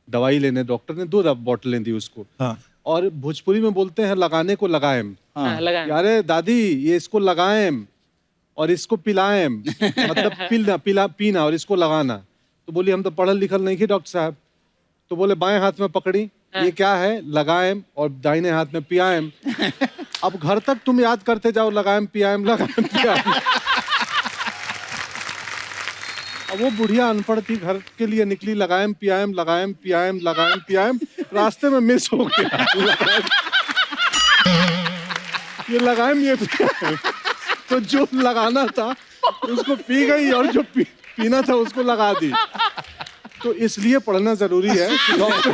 दवाई लेने। डॉक्टर ने 2 बोतलें दी उसको। हाँ। और भोजपुरी में बोलते हैं लगाने को लगाएम। हाँ, लगाएं। अरे दादी ये इसको लगाएम और इसको पिलाएम, मतलब पीना और इसको लगाना। तो बोली हम तो पढ़ल लिखल नहीं थे डॉक्टर साहब। तो बोले बाएं हाथ में पकड़ी, ये क्या है, लगाएम, और दाहिने हाथ में पियाएम। अब घर तक तुम याद करते जाओ, लगाएम पियाएम लगाएम पियाएम। अब वो बुढ़िया अनपढ़ थी, घर के लिए निकली, लगाएम पियाएम लगाएम पियाएम लगाएम पियाएम, रास्ते में मिस हो गया। ये लगाएम ये पियाएम, तो जो लगाना था उसको पी गई और जो पीना था उसको लगा दी। तो इसलिए पढ़ना जरूरी है कि डॉक्टर।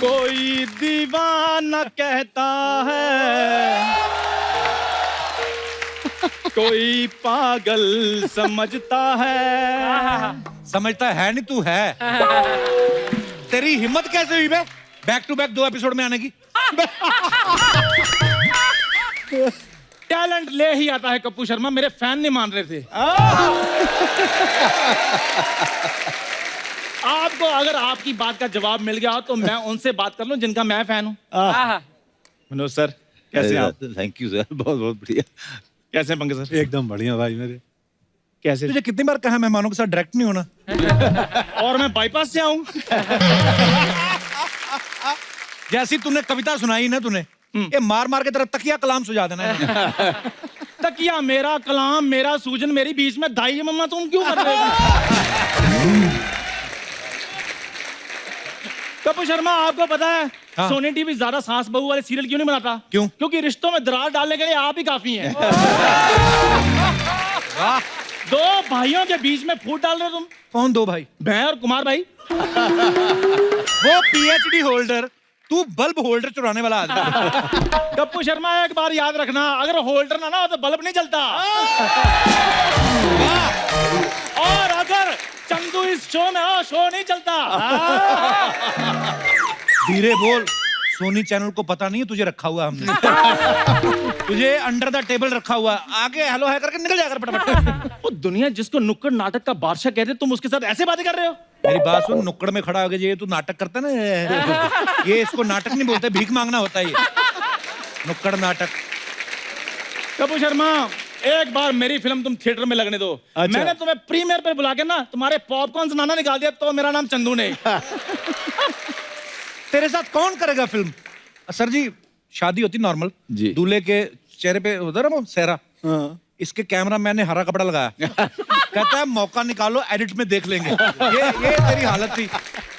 कोई दीवाना कहता है, कोई पागल समझता है। समझता है नहीं, तू है। तेरी हिम्मत कैसे हुई बे बैक टू बैक 2 एपिसोड में आने की? टैलेंट ले ही आता है कप्पू शर्मा, मेरे फैन नहीं मान रहे थे। आपको अगर आपकी बात का जवाब मिल गया हो तो मैं उनसे बात कर लूं जिनका मैं फैन हूं। आहा। मनोज सर कैसे हैं आप? थैंक यू सर, बहुत बहुत बढ़िया। कैसे हैं पंकज सर? एकदम बढ़िया भाई मेरे। कैसे? तुझे कितनी बार कहा मेहमानों के साथ डायरेक्ट नहीं होना? और मैं बाईपास से आऊं? जैसी तूने कविता सुनाई ना, तूने ये मार मार के तेरा तकिया कलाम सुझा देना है। तकिया मेरा, कलाम मेरा, सूजन मेरी, बीच में दाई है मम्मा, तुम क्यों कर रहे हो? कपूर शर्मा, आपको पता है हाँ। सोनी टीवी ज्यादा सास बहू वाले सीरियल क्यों नहीं बनाता? क्यों? क्योंकि रिश्तों में दरार डालने के लिए आप ही काफी हैं। वाह, दो भाइयों के बीच में फूट डाल रहे हो तुम। कौन दो भाई? मैं और कुमार भाई। वो पीएचडी होल्डर, तू बल्ब होल्डर चुराने वाला आदमी। कप्पू शर्मा, एक बार याद रखना, अगर होल्डर ना हो तो बल्ब नहीं जलता। और अगर चंदू इस शो में हो, शो नहीं चलता। धीरे बोल, सोनी चैनल को पता नहीं है तुझे रखा हुआ हमने। तुझे अंडर द टेबल रखा हुआ, आगे हेलो है करके निकल जाकर फटाफट। वो दुनिया जिसको नुक्कड़ नाटक का बादशाह कहते, तुम उसके साथ ऐसे बातें कर रहे हो? मेरी बात सुन, नुक्कड़ में खड़ा हो गया, ये तू नाटक करता ना, ये इसको नाटक नहीं बोलते, भीख मांगना होता है ये, नुक्कड़ नाटक। कपूर शर्मा, एक बार मेरी फिल्म तुम थिएटर में लगने दो। अच्छा। मैंने तुम्हें प्रीमियर पे बुला के ना तुम्हारे पॉपकॉर्न नाना निकाल दिया, तो मेरा नाम चंदू नहीं। तेरे साथ कौन करेगा फिल्म? सर जी, शादी होती नॉर्मल जी। दूल्हे के चेहरे पे उधर वो सेहरा, इसके कैमरा मैन ने हरा कपड़ा लगाया। कहता है मौका निकालो, एडिट में देख लेंगे। ये तेरी हालत थी।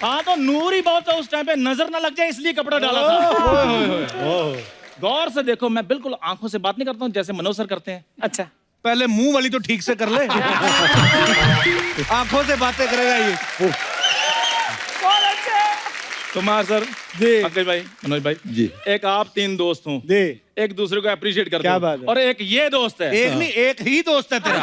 हाँ, तो नूर ही बहुत था उस टाइम पे, नजर ना लग जाए इसलिए कपड़ा डाला था। गौर से देखो, मैं बिल्कुल आंखों से बात नहीं करता हूँ जैसे मनोज सर करते हैं। अच्छा, पहले मुंह वाली तो ठीक से कर ले। आंखों से बातें करेगा ये। बहुत अच्छे। कुमार सर जी। पंकज भाई, मनोज भाई जी। एक आप तीन दोस्त हो, जी। एक दूसरे को अप्रिशिएट करते क्या हो। बात है। और एक ये दोस्त है। एक नहीं, एक ही दोस्त है तेरा।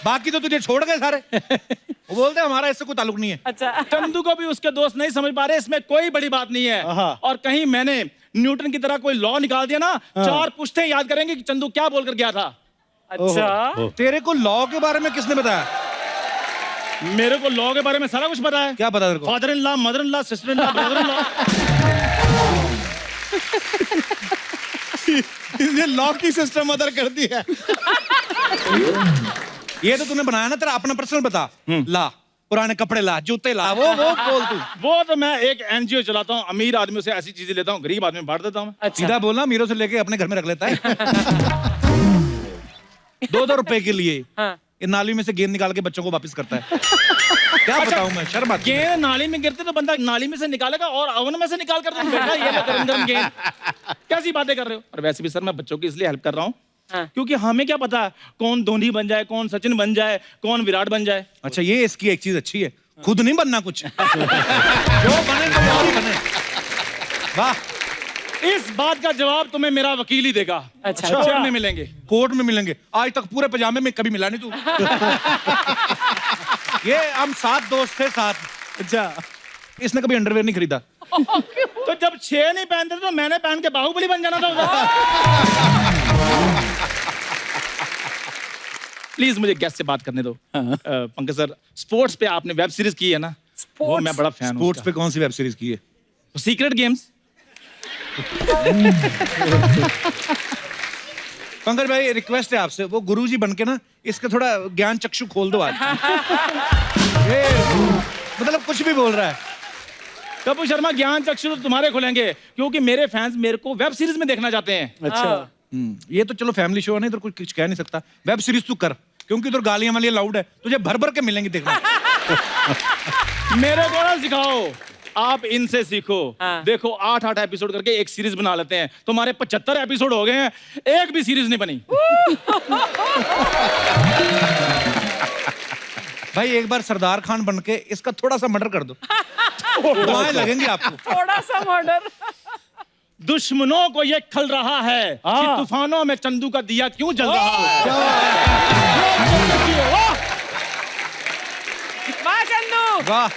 बाकी तो तुझे छोड़ गए सारे। वो बोलते हैं हमारा इससे कोई ताल्लुक नहीं है। अच्छा, चंदू को भी उसके दोस्त नहीं समझ पा रहे, इसमें कोई बड़ी बात नहीं है। और कहीं मैंने न्यूटन की तरह कोई लॉ निकाल दिया ना, चार पुश्ते याद करेंगे कि चंदू क्या बोलकर गया था। अच्छा। तेरे को लॉ के बारे में किसने बताया? मेरे को लॉ के बारे में सारा कुछ पता है। क्या पता तेरे को? Father in law, mother in law, sister in law, brother in law. ये लॉ की सिस्टम अदर कर दी है। ये तो तूने बनाया ना, तेरा अपना पर्सनल बता। ला, पुराने कपड़े ला, जूते ला, वो बोल तू। वो तो मैं एक एनजीओ चलाता हूँ, अमीर आदमी से ऐसी चीजें लेता हूँ, गरीब आदमी बांट देता हूँ। अच्छा, सीधा बोलना, मीरों से लेके अपने घर में रख लेता है। 2-2 रुपए के लिए हाँ। ये नाली में से गेंद निकाल के बच्चों को वापस करता है। क्या बताऊं मैं, शर्म आती है। गेंद नाली में गिरते तो बंदा नाली में से निकालेगा, और ओवन में से निकाल कर तुम बेटा ये लो गरम गरम गेंद। कैसी बातें कर रहे हो? और वैसे भी सर, मैं बच्चों की इसलिए हेल्प कर रहा हूँ हाँ। क्योंकि हमें क्या पता कौन धोनी बन जाए, कौन सचिन बन जाए, कौन विराट बन जाए। अच्छा, ये इसकी एक चीज अच्छी है, खुद नहीं बनना कुछ। जो बने तो वो ही बने। वाह। इस बात का जवाब तुम्हें मेरा वकील ही देगा। अच्छा। कोर्ट में मिलेंगे। कोर्ट में मिलेंगे। आज तक पूरे पजामे में कभी मिला नहीं तू। ये हम 7 दोस्त थे, 7। अच्छा। इसने कभी अंडरवेयर नहीं खरीदा। तो जब 6 नहीं पहनते तो मैंने पहन के बाहुबली बन जाना था उधर। प्लीज मुझे गेस्ट से बात करने दो। पंकज सर, स्पोर्ट्स पे आपने वेब सीरीज की है ना, वो मैं बड़ा फैन हूँ। स्पोर्ट्स पे कौन सी वेब सीरीज की है? Secret games. पंकज भाई, रिक्वेस्ट है आपसे, वो गुरुजी बन के ना इसका थोड़ा ज्ञान चक्षु खोल दो आज। ये मतलब कुछ भी बोल रहा है। कपूर शर्मा, ज्ञान चक्षु तो तुम्हारे खुलेंगे क्योंकि मेरे फैंस मेरे को वेब सीरीज में देखना चाहते हैं। अच्छा। ये तो चलो फैमिली शो है ना, इधर कुछ कह नहीं सकता। वेब सीरीज तू कर, क्योंकि उधर गालियां वाली लाउड है, तुझे भर भर के मिलेंगी देखना। मेरे को ना सिखाओ, आप इनसे सीखो। हाँ। देखो 8-8 एपिसोड करके एक सीरीज बना लेते हैं। तुम्हारे 75 एपिसोड हो गए हैं, एक भी सीरीज नहीं बनी। भाई एक बार सरदार खान बन के इसका थोड़ा सा मर्डर कर दो, दुआएं लगेंगी आपको। थोड़ा सा मर्डर। दुश्मनों को ये खल रहा है कि तूफानों में चंदू का दिया क्यों जल रहा है। वाह चंदू, वाह।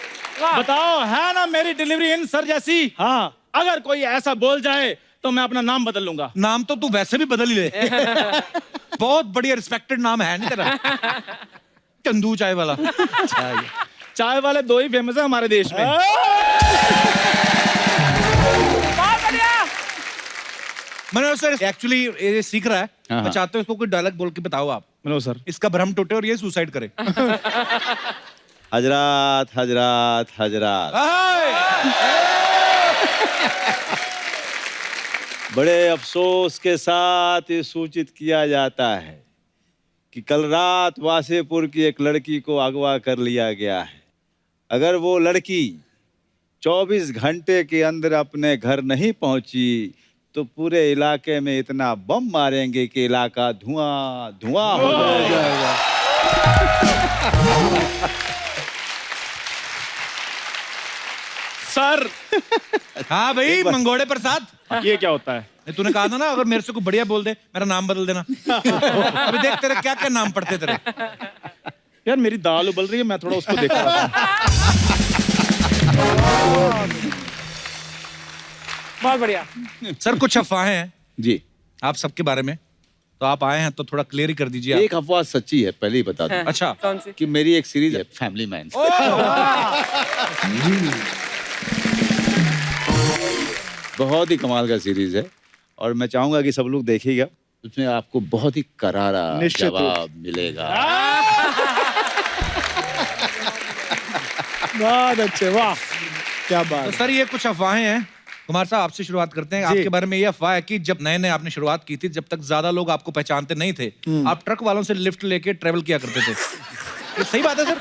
वाह। बताओ, है ना मेरी डिलीवरी इन सर जैसी? हाँ। अगर कोई ऐसा बोल जाए तो मैं अपना नाम बदल लूंगा। नाम तो तू वैसे भी बदल ही ले। बहुत बढ़िया रिस्पेक्टेड नाम है नहीं तेरा? चंदू चाय वाला। चाय वाले 2 ही फेमस है हमारे देश में। बहुत बढ़िया। मनोज सर एक्चुअली ये सीख रहा है, हाँ। मैं चाहता हूँ इसको कोई डायलॉग बोल के बताओ आप, मनोज सर, इसका भ्रम टूटे और ये सुसाइड करे। हजरात हजरात हजरात, बड़े अफसोस के साथ ये सूचित किया जाता है कि कल रात वासेपुर की एक लड़की को अगवा कर लिया गया है। अगर वो लड़की 24 घंटे के अंदर अपने घर नहीं पहुंची तो पूरे इलाके में इतना बम मारेंगे कि इलाका धुआं धुआं हो जाएगा। सर हाँ भाई, मंगोड़े प्रसाद। ये क्या होता है? तूने कहा था ना अगर मेरे से कोई बढ़िया बोल दे मेरा नाम बदल देना। अभी देख तेरे क्या क्या नाम पड़ते तेरे। यार मेरी दाल उबल रही है, मैं थोड़ा उसको देख रहा था। बहुत बढ़िया। सर कुछ अफवाहें हैं जी, आप सबके बारे में, तो आप आए हैं तो थोड़ा क्लियर ही कर दीजिए आप। एक अफवाह सच्ची है, पहले ही बता दूं अच्छा, कौन सी? कि मेरी एक सीरीज है फैमिली मैन। बहुत ही कमाल का सीरीज है और मैं चाहूंगा कि सब लोग देखिएगा, उसमें आपको बहुत ही करारा निश्चित रूप जवाब मिलेगा। बहुत अच्छे, वाह क्या तो बात। सर ये कुछ अफवाहें हैं। कुमार साहब आपसे शुरुआत करते हैं। आपके बारे में ये अफवाह है कि जब नए नए आपने शुरुआत की थी, जब तक ज्यादा लोग आपको पहचानते नहीं थे, आप ट्रक वालों से लिफ्ट लेके ट्रेवल किया करते थे। ये सही बात है सर?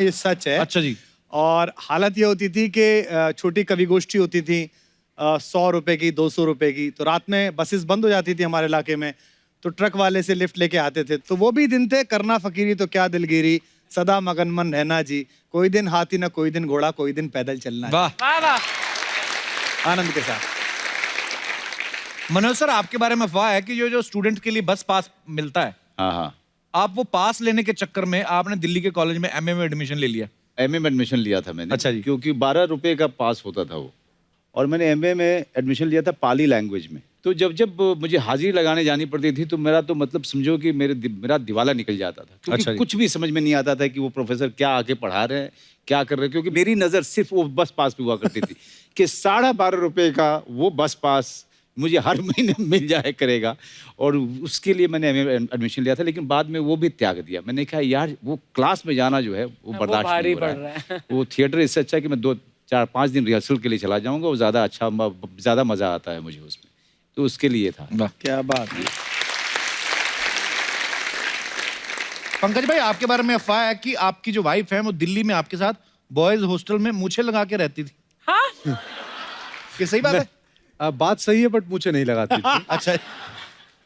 ये सच है। अच्छा जी। और हालत ये होती थी कि छोटी कवि गोष्ठी होती थी 100 रुपए की, 200 रुपए की। तो रात में बसेस बंद हो जाती थी हमारे इलाके में, तो ट्रक वाले से लिफ्ट लेके आते थे। तो वो भी दिन थे, करना फकीरी तो क्या दिलगिरी, सदा मगन मन रहना जी, कोई दिन हाथी ना कोई दिन घोड़ा, कोई दिन पैदल चलना। वाह। वाह वाह। आनंद के साथ। मनोज सर आपके बारे में अफवाह है कि जो स्टूडेंट के लिए बस पास मिलता है, हाँ हाँ, आप वो पास लेने के चक्कर में आपने दिल्ली के कॉलेज में एमए में एडमिशन ले लिया। एमए में एडमिशन लिया था मैंने। अच्छा जी। क्योंकि 12 रुपए का पास होता था वो, और मैंने एमए में एडमिशन लिया था पाली लैंग्वेज में। तो जब जब मुझे हाजिरी लगाने जानी पड़ती थी तो मेरा तो मतलब समझो कि मेरा दिवाला निकल जाता था, क्योंकि अच्छा जी। कुछ भी समझ में नहीं आता था कि वो प्रोफेसर क्या आके पढ़ा रहे हैं, क्या कर रहे हैं। क्योंकि मेरी नज़र सिर्फ वो बस पास पे हुआ करती थी कि 12.5 रुपए का वो बस पास मुझे हर महीने मिल जाए करेगा, और उसके लिए मैंने एडमिशन लिया था। लेकिन बाद में वो भी त्याग दिया। मैंने कहा यार वो क्लास में जाना जो है वो बर्दाश्त भारी नहीं हो पड़ रहा रहा है। वो थिएटर इससे अच्छा है कि मैं 2-4-5 दिन रिहर्सल के लिए चला जाऊंगा, वो ज़्यादा अच्छा, ज़्यादा मज़ा आता है मुझे उसमें। तो उसके लिए था। वाह। क्या बात। पंकज भाई आपके बारे में अफवाह है कि आपकी जो वाइफ है वो दिल्ली में आपके साथ बॉयज हॉस्टल में मूछें लगा के रहती थी। हाँ ये सही बात है? बात सही है, बट मुझे नहीं लगाती थी। अच्छा।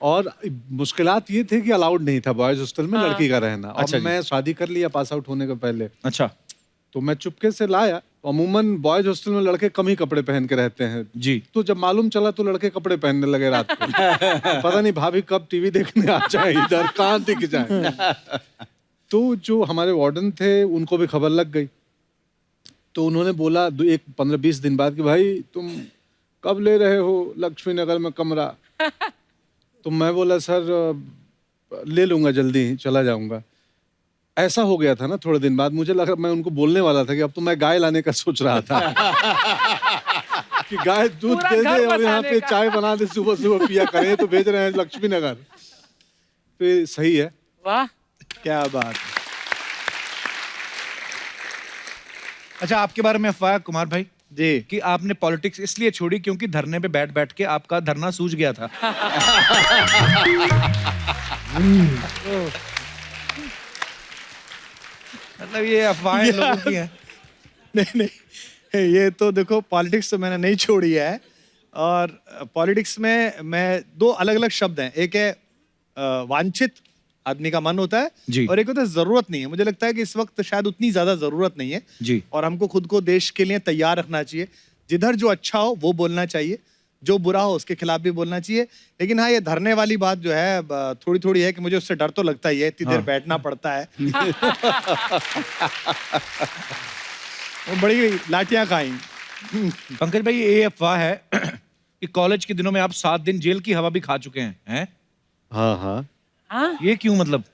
और मुश्किलात ये थे कि अलाउड नहीं था बॉयज हॉस्टल में लड़की का रहना। अच्छा और जी। मैं शादी कर लिया पास आउट होने के पहले, अच्छा तो मैं चुपके से लाया। अमूमन बॉयज हॉस्टल में लड़के कम ही कपड़े पहन के रहते हैं जी। तो जब मालूम चला तो लड़के कपड़े पहनने लगे रात को। पता नहीं भाभी कब टीवी देखने आ जाए, इधर कहाँ दिख जाए। तो जो हमारे वार्डन थे उनको भी खबर लग गई, तो उन्होंने बोला एक 15-20 दिन बाद कि भाई तुम कब ले रहे हो लक्ष्मी नगर में कमरा। तो मैं बोला सर ले लूंगा, जल्दी ही चला जाऊंगा। ऐसा हो गया था ना, थोड़े दिन बाद मुझे लगा, मैं उनको बोलने वाला था कि अब तो मैं गाय लाने का सोच रहा था कि गाय दूध पूरा दे घर दे और यहाँ बसाने पे का। चाय बना दे, सुबह सुबह पिया करें। तो भेज रहे हैं लक्ष्मी नगर। फिर सही है। वाह। क्या बात। अच्छा आपके बारे में अफवाह है कुमार भाई जी। कि आपने पॉलिटिक्स इसलिए छोड़ी क्योंकि धरने पे बैठ बैठ के आपका धरना सूज गया था। मतलब ये अफवाहें लोगों की हैं। नहीं नहीं, ये तो देखो पॉलिटिक्स तो मैंने नहीं छोड़ी है। और पॉलिटिक्स में मैं 2 अलग अलग शब्द हैं। एक है वांछित, आदमी का मन होता है जी। और एक होता है जरूरत नहीं है। मुझे लगता है कि इस वक्त शायद उतनी ज्यादा जरूरत नहीं है जी। और हमको खुद को देश के लिए तैयार रखना चाहिए। जिधर जो अच्छा हो वो बोलना चाहिए, जो बुरा हो उसके खिलाफ भी बोलना चाहिए। लेकिन हाँ, ये धरने वाली बात जो है थोड़ी थोड़ी है कि मुझे उससे डर तो लगता ही है, इतनी देर बैठना पड़ता है। वो बड़ी लाठियां खाई। पंकज भाई ये अफवाह है कि कॉलेज के दिनों में आप 7 दिन जेल की हवा भी खा चुके हैं? हाँ हाँ, हाँ ये क्यों मतलब?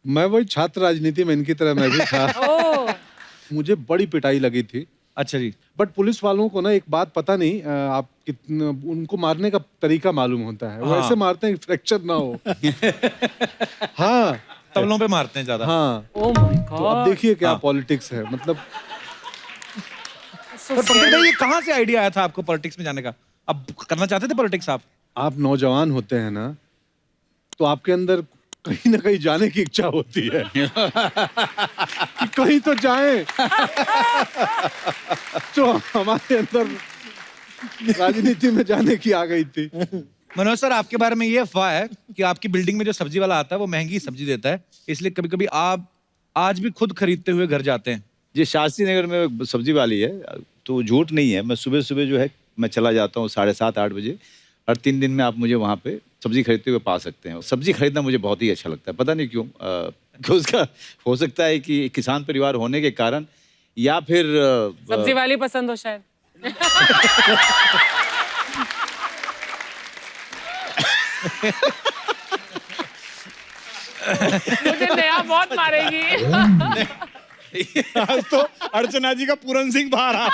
मैं वही छात्र राजनीति में इनकी तरह मैं भी था। ओ मुझे बड़ी पिटाई लगी थी। अच्छा जी। बट पुलिस वालों को ना एक बात पता नहीं, आप कितना उनको मारने का तरीका मालूम होता है। वो हाँ। ऐसे मारते हैं कि फ्रैक्चर ना हो। हाँ तबलों पे मारते हैं ज्यादा। हाँ। ओ माय तो अब गॉड। देखिए क्या हाँ। पॉलिटिक्स है, मतलब पर पंकज भाई ये कहाँ से आइडिया आया था आपको पॉलिटिक्स में जाने का? अब करना चाहते थे पॉलिटिक्स आप नौजवान होते हैं ना, तो आपके अंदर कहीं ना कहीं जाने की इच्छा होती है कि कहीं तो जाएं। तो हमारे अंदर राजनीति में जाने की आ गई थी। मनोज सर, आपके बारे में ये अफवाह है कि आपकी बिल्डिंग में जो सब्जी वाला आता है वो महंगी सब्जी देता है, इसलिए कभी कभी आप आज भी खुद खरीदते हुए घर जाते हैं। जी, शास्त्री नगर में सब्जी वाली है, तो झूठ नहीं है। मैं सुबह सुबह जो है मैं चला जाता हूँ 7:30-8 बजे, और 3 दिन में आप मुझे वहाँ पे सब्जी खरीदते हुए पा सकते हैं। सब्जी खरीदना मुझे बहुत ही अच्छा लगता है, पता नहीं क्यों। कि उसका हो सकता है कि किसान परिवार होने के कारण, या फिर सब्जी वाली पसंद हो शायद। मुझे नया बहुत मारेगी। आज तो अर्चना जी का पूरन सिंह बाहर आ।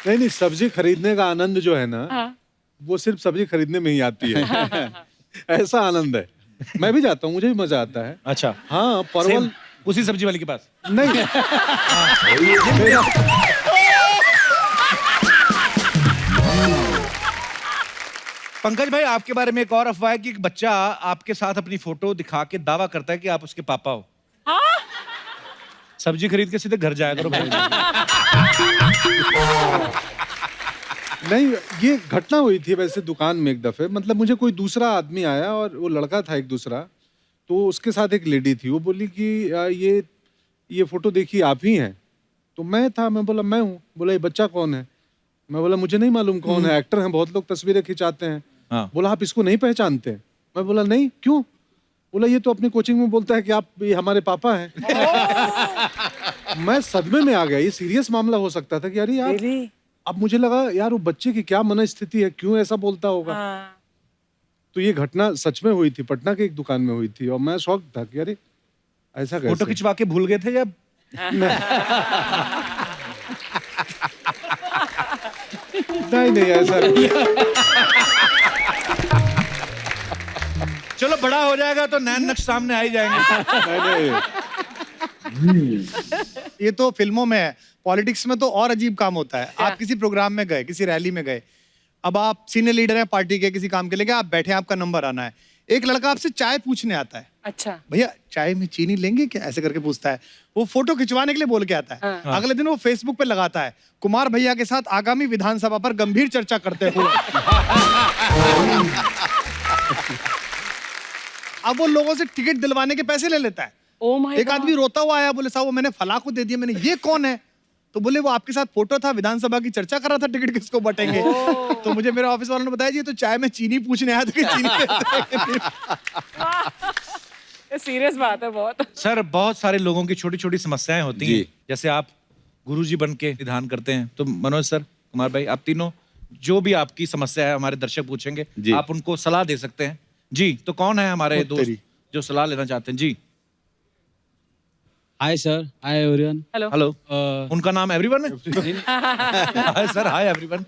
नहीं, सब्जी खरीदने का आनंद जो है ना, हाँ। वो सिर्फ सब्जी खरीदने में ही आती है। ऐसा आनंद है। मैं भी जाता हूँ, मुझे भी मजा आता है। अच्छा, हाँ, परवल सेम, उसी सब्जी वाले के पास। नहीं। पंकज भाई, आपके बारे में एक और अफवाह है कि एक बच्चा आपके साथ अपनी फोटो दिखा के दावा करता है कि आप उसके पापा हो। हाँ? सब्जी खरीद के सीधे घर जाया करो भाई। नहीं, ये घटना हुई थी वैसे दुकान में एक दफे। मतलब मुझे कोई दूसरा आदमी आया, और वो लड़का था एक दूसरा, तो उसके साथ एक लेडी थी। वो बोली कि ये फोटो देखी आप ही हैं? तो मैं था, मैं बोला मैं हूँ। बोला ये बच्चा कौन है? मैं बोला मुझे नहीं मालूम कौन है, एक्टर हैं, बहुत लोग तस्वीरें खिंचाते हैं। हाँ। बोला आप इसको नहीं पहचानते? मैं बोला नहीं, क्यों? बोला ये तो अपनी कोचिंग में बोलता है कि आप ये हमारे पापा हैं। मैं सदमे में आ गया, ये सीरियस मामला हो सकता था कि अरे यार। अब मुझे लगा यार वो बच्चे की क्या मनस्थिति है, क्यों ऐसा बोलता होगा। हाँ। तो ये घटना सच में हुई थी, पटना के एक दुकान में हुई थी, और मैं शौक था कि अरे ऐसा कैसे। फोटो खिंचवा के भूल गए थे जब? नहीं ऐसा नहीं। चलो, बड़ा हो जाएगा तो नैन नक्श सामने आ ही जाएंगे। नहीं। ये तो फिल्मों में है, पॉलिटिक्स में तो और अजीब काम होता है। आप किसी प्रोग्राम में गए, किसी रैली में गए, अब आप सीनियर लीडर हैं पार्टी के, किसी काम के लिए आप बैठे हैं, आपका नंबर आना है, एक लड़का आपसे चाय पूछने आता है। अच्छा। भैया चाय में चीनी लेंगे क्या, ऐसे करके पूछता है। वो फोटो खिंचवाने के लिए बोल के आता है। हाँ। अगले दिन वो फेसबुक पे लगाता है, कुमार भैया के साथ आगामी विधानसभा पर गंभीर चर्चा करते हुए। अब वो लोगों से टिकट दिलवाने के पैसे ले लेता है। ओ माय एक आदमी रोता हुआ आया, बोले साहब वो मैंने फला को दे दिया। मैंने, ये कौन है? तो बोले वो आपके साथ फोटो था, विधानसभा की चर्चा कर रहा था, टिकट किसको बटेंगे। तो मुझे मेरे ऑफिस वालों ने बताया जी तो चाय में चीनी पूछने आया था कि चीनी ये सीरियस बात है बहुत। सर, बहुत सारे लोगों की छोटी छोटी समस्याएं होती हैं, जैसे आप गुरुजी बन के निदान करते हैं। तो मनोज सर, कुमार भाई, आप तीनों जो भी आपकी समस्या है हमारे दर्शक पूछेंगे, आप उनको सलाह दे सकते हैं जी। तो कौन है हमारे दोस्त जो सलाह लेना चाहते हैं जी? Hi sir, hi everyone. Hello. Hello. उनका नाम एवरीवन है? Hi sir, hi everyone.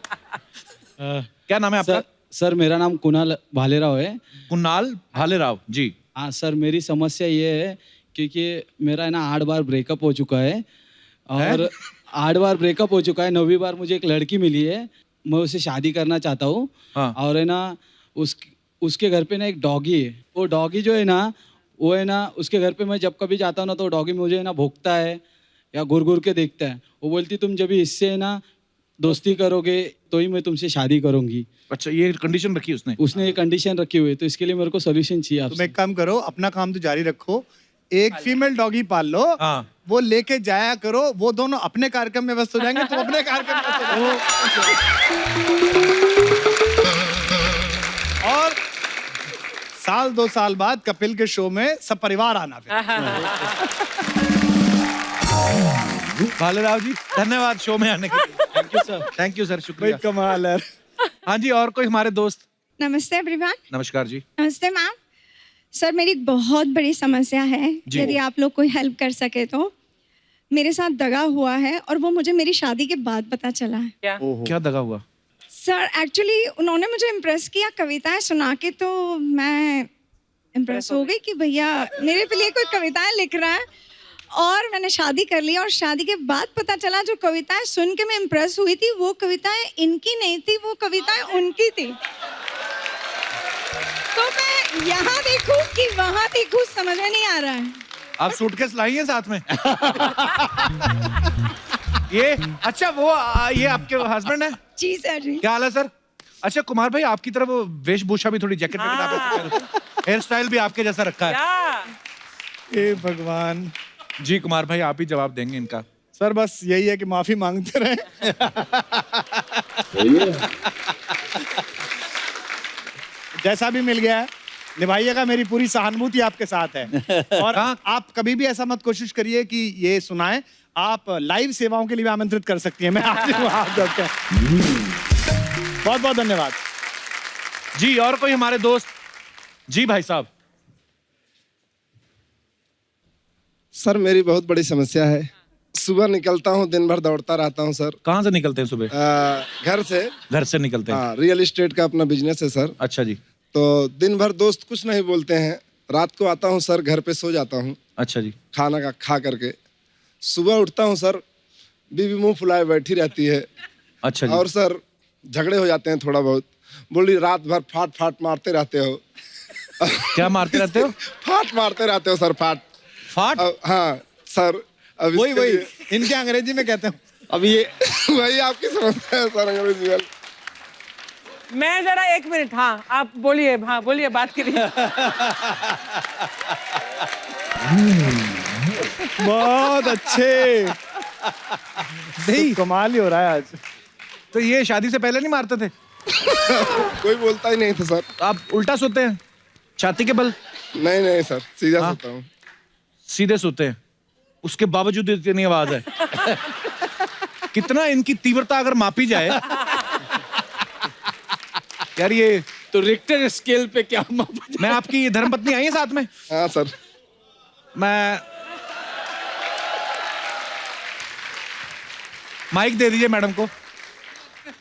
क्या नाम है आपका? सर मेरा नाम कुणाल भालेराव है। कुणाल भालेराव जी। हाँ सर, मेरी समस्या ये है क्योंकि मेरा है ना 8 बार ब्रेकअप हो चुका है, और 8 बार ब्रेकअप हो चुका है। 9वीं बार मुझे एक लड़की मिली है, मैं उससे शादी करना चाहता हूँ। हाँ। और है ना उसके घर पे ना एक डॉगी है। वो डॉगी जो है ना, वो है ना उसके घर पे मैं जब कभी जाता हूँ ना, तो डॉगी मुझे है ना भौंकता है या घूर घूर के देखता है। वो बोलती तुम जब इससे है ना दोस्ती करोगे तो ही मैं तुमसे शादी करूंगी। अच्छा, ये कंडीशन रखी उसने ये कंडीशन रखी हुई है, तो इसके लिए मेरे को सोल्यूशन चाहिए तुम आपसे। एक काम करो, अपना काम तो जारी रखो, एक फीमेल डॉगी पाल लो। हाँ। वो लेके जाया करो, वो दोनों अपने कार्यक्रम में व्यस्त हो जाएंगे, तुम अपने कार्यक्रम में व्यस्त हो जाओगे। और 1-2 साल बाद कपिल के शो में सब परिवार आना फिर। भालेराव जी, धन्यवाद शो में आने के लिए। Thank you sir. Thank you sir, शुक्रिया। कमाल है। हाँ जी, और कोई हमारे दोस्त? नमस्ते एवरीवन। नमस्कार जी। नमस्ते मैम। सर मेरी बहुत बड़ी समस्या है, यदि आप लोग कोई हेल्प कर सके तो। मेरे साथ दगा हुआ है और वो मुझे मेरी शादी के बाद पता चला है। क्या दगा हुआ? सर एक्चुअली उन्होंने मुझे इम्प्रेस किया कविताएं सुना के, तो मैं इम्प्रेस हो गई कि भैया मेरे लिए कोई कविताएं लिख रहा है। और मैंने शादी कर ली और शादी के बाद पता चला जो कविताएं सुन के मैं इम्प्रेस हुई थी वो कविताएं इनकी नहीं थी, वो कविताएं उनकी थी। तो मैं यहाँ देखूं कि वहां देखूं समझ में नहीं आ रहा है। आप सूटकेस लाई हैं साथ में? ये अच्छा वो ये आपके हस्बैंड है? जी सर जी। क्या हाल है सर? अच्छा कुमार भाई आपकी तरफ वेशभूषा भी थोड़ी जैकेट हेयर स्टाइल भी आपके जैसा रखा है। हे भगवान। जी कुमार भाई आप ही जवाब देंगे इनका। सर बस यही है कि माफी मांगते रहे। जैसा भी मिल गया है निभाइएगा, मेरी पूरी सहानुभूति आपके साथ है। और आप कभी भी ऐसा मत कोशिश करिए कि ये सुनाएं, आप लाइव सेवाओं के लिए भी आमंत्रित कर सकती हैं। मैं आपके बहुत बहुत धन्यवाद जी। और कोई हमारे दोस्त? जी भाई साहब। सर मेरी बहुत बड़ी समस्या है। सुबह निकलता हूँ, दिन भर दौड़ता रहता हूँ सर। कहाँ से निकलते हैं सुबह? घर से। घर से निकलते हैं? हाँ, रियल एस्टेट का अपना बिजनेस है सर। अच्छा जी। तो दिन भर दोस्त कुछ नहीं बोलते हैं, रात को आता हूँ सर, घर पे सो जाता हूँ। अच्छा जी। खाना का खा करके सुबह उठता हूँ सर, बीवी मुंह फुलाए बैठी रहती है। अच्छा जी। और सर झगड़े हो जाते हैं थोड़ा बहुत, बोली रात भर फाट फाट मारते रहते हो। क्या मारते रहते हो? फाट मारते रहते हो सर, फाट फाट। हाँ सर। अब वही वही इनके अंग्रेजी में कहते हैं। अब ये वही आपकी समस्या है सर अंग्रेजी में। मैं जरा एक मिनट, हाँ आप बोलिए, हाँ बोलिए, बात करिए। बहुत अच्छे। नहीं कमाल ही हो रहा है आज। तो ये शादी से पहले नहीं मारते थे? कोई बोलता ही नहीं था सर। आप उल्टा सोते हैं छाती के बल? नहीं नहीं सर, सीधा सोता हूँ। सीधे सोते हैं, उसके बावजूद इतनी आवाज है। कितना इनकी तीव्रता अगर मापी जाए यार, ये तो रिक्टर स्केल पे क्या मापा जाए? मैं आपकी धर्मपत्नी आई है साथ में? हाँ सर। मैं माइक दे दीजिए मैडम को।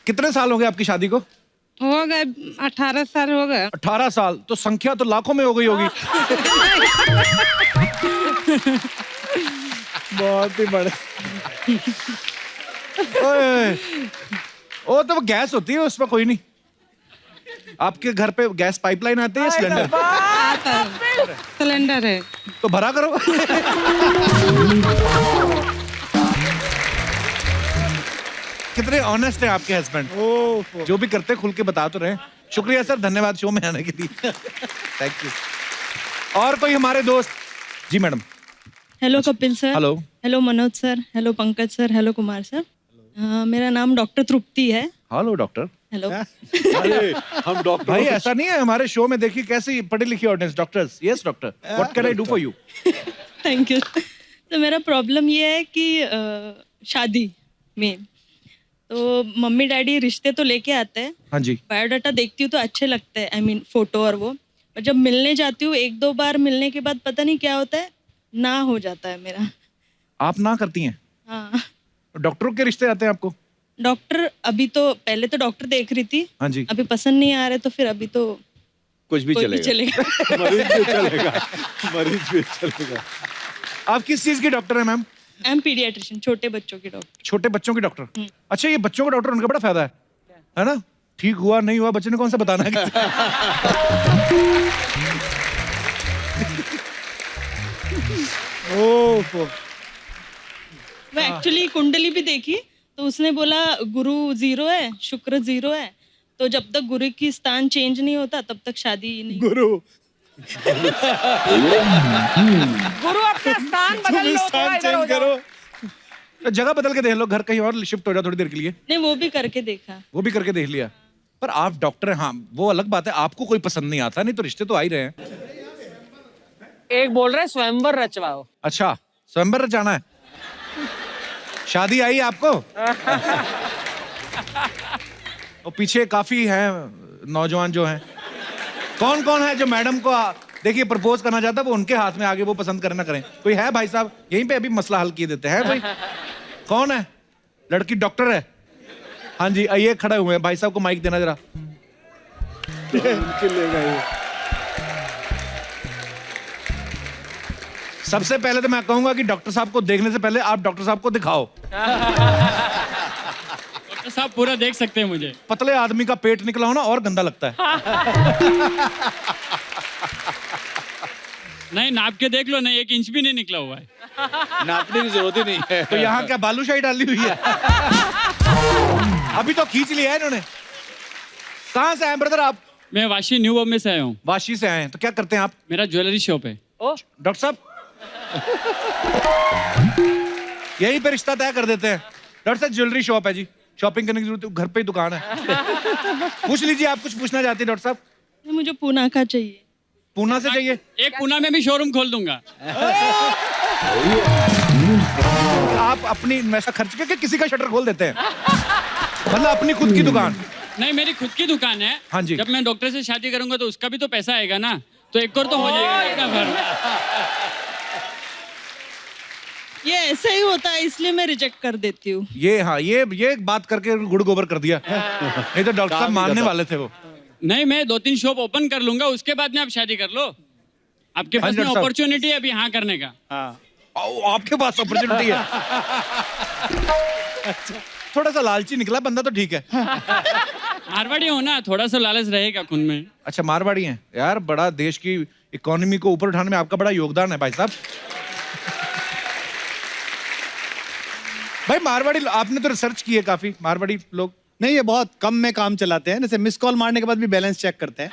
कितने साल हो गए आपकी शादी को? हो गए 18 साल हो गए। 18 साल? तो संख्या तो लाखों में हो गई होगी। बहुत ही बड़े। ओए, वो तो गैस होती है, उसमें कोई नहीं। आपके घर पे गैस पाइपलाइन आती है या सिलेंडर? सिलेंडर है। तो भरा करो। कितने ऑनेस्ट है आपके हस्बैंड, जो भी करते खुल के बता तो रहे। शुक्रिया सर, धन्यवाद शो में आने के लिए। Thank you. और कोई हमारे दोस्त? जी madam. Hello Kapil sir. Hello. Hello Manoj sir. Hello Pankaj sir. Hello Kumar sir. मेरा नाम डॉक्टर तृप्ति है। Hello doctor. हेलो। अरे हम डॉक्टर भाई ऐसा नहीं है, हमारे शो में देखिए कैसी पढ़ी लिखी audience. Doctors. Yes doctor, what can I do for you? Thank you. तो मेरा प्रॉब्लम ये है कि शादी में तो मम्मी डैडी रिश्ते तो लेके आते हैं। हाँ जी। बायोडाटा देखती हूँ तो अच्छे लगते हैं, आई मीन फोटो और वो, पर जब मिलने जाती हूँ 1-2 बार मिलने के बाद पता नहीं क्या होता है, ना हो जाता है मेरा। आप ना करती हैं? हाँ। डॉक्टरों के रिश्ते आते हैं आपको? डॉक्टर अभी तो, पहले तो डॉक्टर देख रही थी। हाँ जी। अभी पसंद नहीं आ रहे तो फिर अभी तो कुछ भी कोई भी चलेगा। चलेगा। मरीज भी चलेगा, मरीज भी चलेगा। आप किस चीज की डॉक्टर है मैम? आई एम पीडियाट्रिशियन, छोटे बच्चों की डॉक्टर। छोटे बच्चों की डॉक्टर? अच्छा, ये बच्चों का डॉक्टर, उनका बड़ा फायदा है ना? ठीक हुआ नहीं हुआ बच्चे ने कौन सा बताना है? मैं एक्चुअली कुंडली भी देखी तो उसने बोला गुरु 0 है, शुक्र 0 है, तो जब तक गुरु की स्थान चेंज नहीं होता तब तक शादी नहीं। गुरु गुरु अपना स्थान बदल लो, थोड़ा इधर हो जाओ। जगह बदल के देख लो, घर कहीं और शिफ्ट हो जाओ थोड़ी देर के लिए। नहीं, वो भी करके देखा। वो भी करके देख लिया, पर आप डॉक्टर हैं। हाँ वो अलग बात है, आपको कोई पसंद नहीं आता, नहीं तो रिश्ते तो आ ही रहे हैं। एक बोल रहे स्वयंवर रचवाओ। अच्छा, स्वयंवर रचाना है? शादी आई आपको? और पीछे काफी हैं नौजवान जो हैं। कौन कौन है जो मैडम को देखिए प्रपोज करना चाहता है? वो उनके हाथ में आगे, वो पसंद करें ना करें। कोई है भाई साहब? यहीं पे अभी मसला हल किए देते हैं। भाई कौन है? लड़की डॉक्टर है? हाँ जी, आइए, खड़े हुए हैं। भाई साहब को माइक देना जरा। सबसे पहले तो मैं कहूंगा कि डॉक्टर साहब को देखने से पहले आप डॉक्टर साहब को दिखाओ। डॉक्टर साहब पूरा देख सकते हैं मुझे। पतले आदमी का पेट निकला हो ना और गंदा लगता है। नहीं, नाप के देख लो ना, 1 इंच भी नहीं निकला हुआ है। नापने की जरूरत ही नहीं है। तो यहाँ क्या बालूशाही डाली हुई है? अभी तो खींच लिया है इन्होंने। कहाँ से आए ब्रदर आप? मैं वाशी न्यू बॉम्बे से आया हूँ। वाशी से आए हैं, तो क्या करते हैं आप? मेरा ज्वेलरी शॉप है। डॉक्टर साहब यही पे रिश्ता तय कर देते हैं। डॉक्टर साहब ज्वेलरी शॉप है जी, शॉपिंग करने की जरूरत है, घर पे ही दुकान है। पूछ लीजिए, आप कुछ पूछना चाहते हैं डॉक्टर साहब? मुझे पूना का चाहिए। पूना से चाहिए? एक पूना में भी शोरूम खोल दूंगा। आप अपनी पैसा खर्च करके किसी का शटर खोल देते हैं, मतलब अपनी खुद की दुकान? नहीं, मेरी खुद की दुकान है। हाँ जी। जब मैं डॉक्टर से शादी करूंगा तो उसका भी तो पैसा आएगा ना, तो एक और तो हो जाएगा ना घर। ये ऐसा ही होता है, इसलिए मैं रिजेक्ट कर देती हूँ। ये हाँ, ये एक बात करके गुड़ गोबर कर दिया। नहीं तो डॉक्टर साहब मानने वाले थे वो। नहीं, मैं 2-3 शॉप ओपन कर लूंगा, उसके बाद में आप शादी कर लो। आपके पास में अपॉर्चुनिटी है अभी हाँ करने का। आपके पास अपॉर्चुनिटी है। थोड़ा सा लालची निकला बंदा तो ठीक है। मारवाड़ी हो ना, थोड़ा सा लालच रहेगा खून में। अच्छा, मारवाड़ी हैं यार। बड़ा देश की इकोनॉमी को ऊपर उठाने में आपका बड़ा योगदान है भाई साहब। भाई मारवाड़ी, आपने तो रिसर्च की है काफी, मारवाड़ी लोग। नहीं, ये बहुत कम में काम चलाते हैं, जैसे मिस कॉल मारने के बाद भी बैलेंस चेक करते हैं।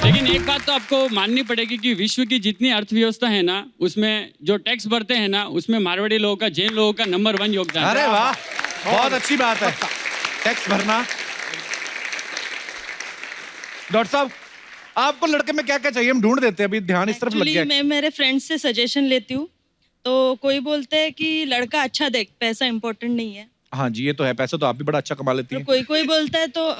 लेकिन एक बात तो आपको माननी पड़ेगी कि विश्व की जितनी अर्थव्यवस्था है ना, उसमें जो टैक्स भरते हैं ना, उसमें मारवाड़ी लोगों का, जैन लोगों का नंबर 1 योगदान है। अरे वाह, बहुत अच्छी बात है टैक्स भरना। डॉक्टर साहब, आपको लड़के में क्या क्या चाहिए, हम ढूंढ देते हैं। अभी ध्यान इस तरफ लग गया। मैं मेरे फ्रेंड से सजेशन लेती हूँ, तो कोई बोलते हैं कि लड़का अच्छा देख, पैसा इम्पोर्टेंट नहीं है। हाँ जी, ये तो है, पैसा तो आप भी बड़ा अच्छा कमा लेती हैं। कोई बोलता है तो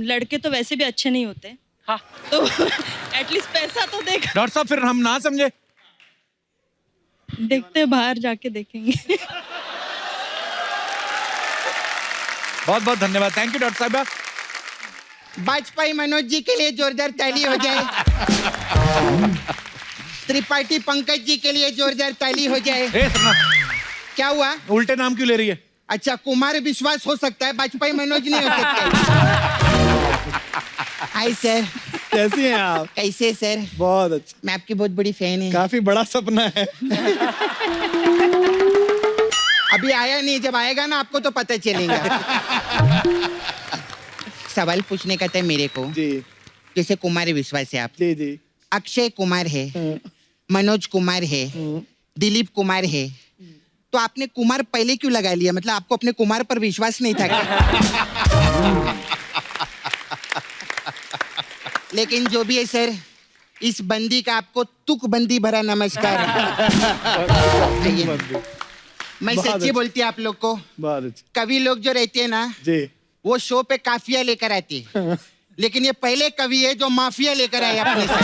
लड़के तो वैसे भी अच्छे नहीं होते। हाँ। तो एटलीस्ट पैसा तो देख। डॉक्टर साहब फिर हम ना समझे? देखते बाहर जाके देखेंगे। बहुत बहुत धन्यवाद, थैंक यू डॉक्टर साहब। वाजपेयी मनोज जी के लिए जोरदार ताली हो जाए। त्रिपाठी पंकज जी के लिए जोरदार ताली हो जाए। क्या हुआ? उल्टे नाम क्यों ले रही है? अच्छा, कुमार विश्वास हो सकता है, वाजपेयी मनोज नहीं हो सकते। हाय सर, कैसी हैं आप? कैसे सर? बहुत अच्छा। मैं आपकी बहुत बड़ी फैन है। काफी बड़ा सपना है। अभी आया नहीं, जब आएगा ना आपको तो पता चलेगा। सवाल पूछने का था मेरे को जी। जैसे कुमार विश्वास है आप, जी जी। अक्षय कुमार है, मनोज कुमार है, दिलीप कुमार है, तो आपने कुमार पहले क्यों लगा लिया? मतलब आपको अपने कुमार पर विश्वास नहीं था क्या? लेकिन जो भी है सर, इस बंदी का आपको तुक बंदी भरा नमस्कार। मैं सच्ची बोलती आप लोग को, बहुत अच्छा। कवि लोग जो रहते हैं ना जी, वो शो पे काफिया लेकर आते हैं, लेकिन ये पहले कवि है जो माफिया लेकर आए अपने साथ।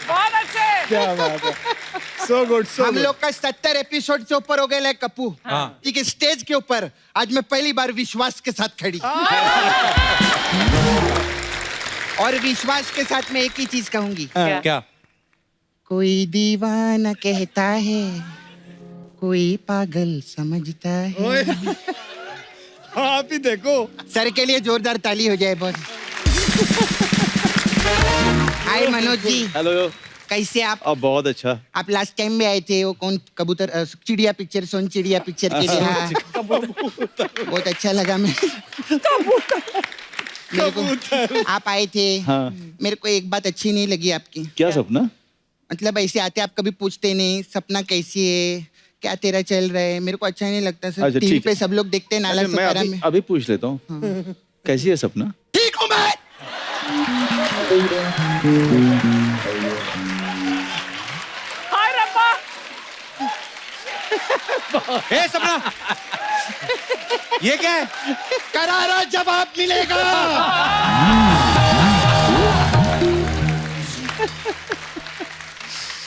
बहुत अच्छे। क्या बात है। सो गुड, सो हम लोग का 70 एपिसोड से ऊपर हो गया है कप्पू। ठीक है, स्टेज के ऊपर आज मैं पहली बार विश्वास के साथ खड़ी। और विश्वास के साथ मैं एक ही चीज कहूंगी। क्या? कोई दीवाना कहता है, कोई पागल समझता है। आप ही देखो। सर के लिए जोरदार ताली हो जाए बहुत। हाय मनोज जी, हेलो। कैसे आप? अब बहुत अच्छा। आप लास्ट टाइम में आए थे, वो कौन कबूतर, चिड़िया पिक्चर, सोन चिड़िया पिक्चर के लिए। हाँ। बहुत अच्छा लगा। मेरे को आप आए थे। हाँ। मेरे को एक बात अच्छी नहीं लगी आपकी। क्या सपना? मतलब ऐसे आते आप कभी पूछते नहीं सपना कैसी है, क्या तेरा चल रहा है। मेरे को अच्छा नहीं लगता सर। अच्छा, टीवी ठीक पे है। सब लोग देखते हैं नाला मैं सुपारा में। अभी पूछ लेता हूँ। कैसी है सपना? ठीक हूँ मैं। हाय रब्बा। ए सपना, ये क्या है? करारा जवाब मिलेगा।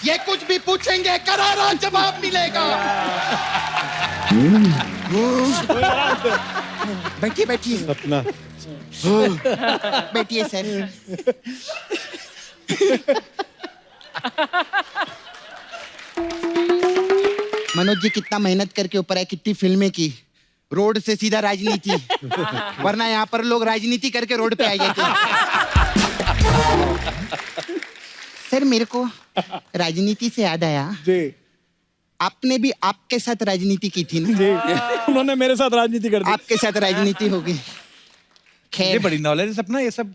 ये कुछ भी पूछेंगे करारा जवाब मिलेगा। बैठिए बैठिए। सपना। बैठिए सर। मनोज जी कितना मेहनत करके ऊपर है, कितनी फिल्में की, रोड से सीधा राजनीति, वरना यहाँ पर लोग राजनीति करके रोड पे आ जाते हैं। सर मेरे को राजनीति से याद आया, जी आपने भी आपके साथ राजनीति की थी ना? उन्होंने मेरे साथ राजनीति कर दी। आपके साथ राजनीति होगी। ये खैर बड़ी नॉलेज है सपना, ये सब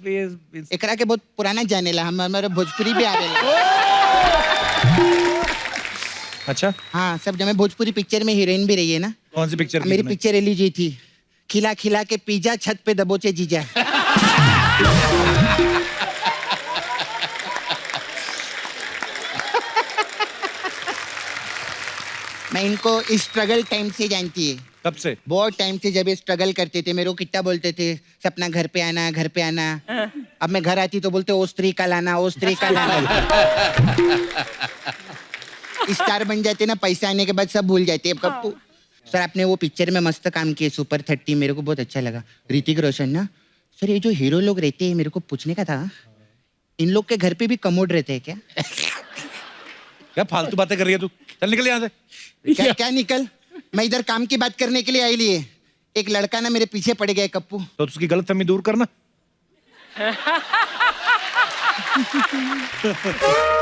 एकरा के बहुत पुराना जाने ला, हमारे भोजपुरी भी आवेला। अच्छा हाँ सब, जब मैं भोजपुरी पिक्चर में हीरोइन भी रही है ना। कौन सी पिक्चर? मेरी पिक्चर रिलीज हुई थी, खिला खिला के पिज्जा छत पे दबोचे जीजा। मैं इनको स्ट्रगल टाइम से जानती है, कब से? बहुत टाइम से। जब ये स्ट्रगल करते थे मेरे को कितना बोलते थे, सपना घर पे आना, घर पे आना। अब मैं घर आती तो बोलते ओ स्त्री का लाना, ओ स्त्री का लाना। स्टार बन जाते ना, पैसा आने के बाद सब भूल जाते हैं। कब सर आपने वो पिक्चर में मस्त काम किए, सुपर 30, मेरे को बहुत अच्छा लगा। ऋतिक रोशन ना सर, ये जो हीरो लोग रहते हैं, मेरे को पूछने का था, इन लोग के घर पे भी कमोड रहते हैं क्या? क्या फालतू बातें कर रही है तू? चल निकल यहाँ से। क्या निकल? मैं इधर काम की बात करने के लिए आई लिए। एक लड़का ना मेरे पीछे पड़ गया कप्पू। तो उसकी गलतफहमी दूर करना।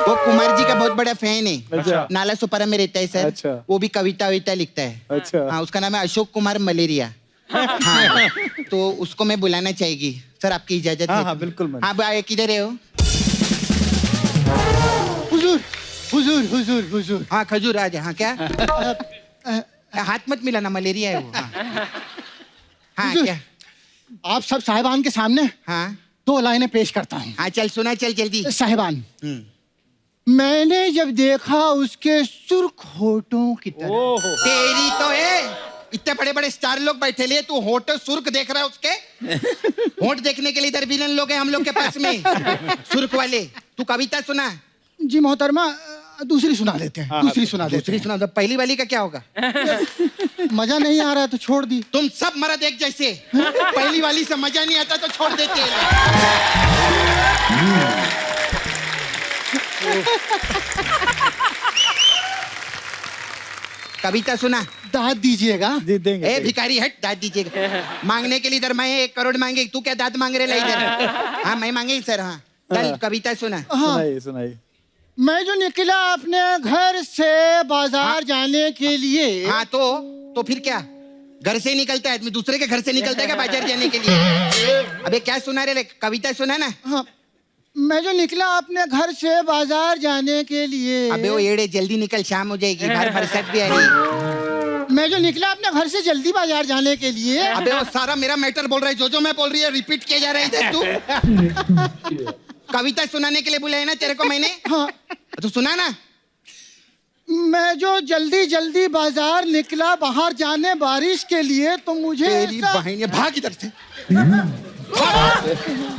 वो कुमार जी का बहुत बड़ा फैन है। अच्छा। नाला सुपारा में रहता है सर। अच्छा। वो भी कविता विता लिखता है। अच्छा। हाँ उसका नाम है अशोक कुमार मलेरिया। हाँ तो उसको मैं बुलाना चाहेगी सर, आपकी इजाजत है? हाँ बिल्कुल मैडम। हाँ भाई किधर है वो? हुजूर हुजूर हुजूर हुजूर। हाँ खजूर आ जा। हाँ क्या? हाथ मत मिलाना, मलेरिया है वो। हाँ, हाँ क्या? आप सब साहिबान के सामने हाँ 2 लाइनें पेश करता हूँ। हाँ चल सुना, चल जल्दी। साहिबान, मैंने जब देखा उसके सुर्ख होठों की तरफ। तेरी तो है, इतने बड़े बड़े स्टार लोग बैठे लिए, तू होठ सुर्ख देख रहा है उसके? होठ देखने के लिए इधर विलन लोग हैं हम लोग के पास में, सुर्ख वाले। तू कविता सुना। जी मोहतरमा, दूसरी सुना देते हैं। दूसरी सुना देते दूसरी सुना दो। पहली वाली का क्या होगा? हैं। मजा नहीं आ रहा है तो छोड़ दी। तुम सब मर्द एक जैसे, पहली वाली से मजा नहीं आता तो छोड़ देते हैं। कविता सुना। दाद दीजिएगा। जी देंगे। ए भिखारी हट, दाद दीजिएगा। मांगने के लिए इधर मैं 1 करोड़ मांगे, तू क्या दाद मांग रहे ला इधर? हाँ मैं मांगे सर। हाँ चल कविता सुना। हाँ, सुनाइए सुनाइए। मैं जो निकला अपने घर से बाजार जाने के लिए। हाँ तो फिर क्या? घर से निकलता है आदमी, दूसरे के घर से निकलता है क्या बाजार जाने के लिए? अबे क्या सुना रे? कविता सुना ना। हाँ, मैं जो निकला अपने घर से बाजार जाने के लिए। अबे वो एड़े जल्दी निकल, शाम हो जाएगी, बाहर बरसात भी आ रही। मैं जो निकला अपने घर से जल्दी बाजार जाने के लिए। अबे वो सारा मेरा मैटर बोल रहा है, जो मैं बोल रही है रिपीट किया जा रहा है इधर। तू कविता सुनाने के लिए बुलाया ना तेरे को मैंने? हाँ तो सुना ना। मैं जो जल्दी जल्दी बाजार निकला बाहर जाने बारिश के लिए, तो मुझे तेरी बहन, ये भाग इधर से।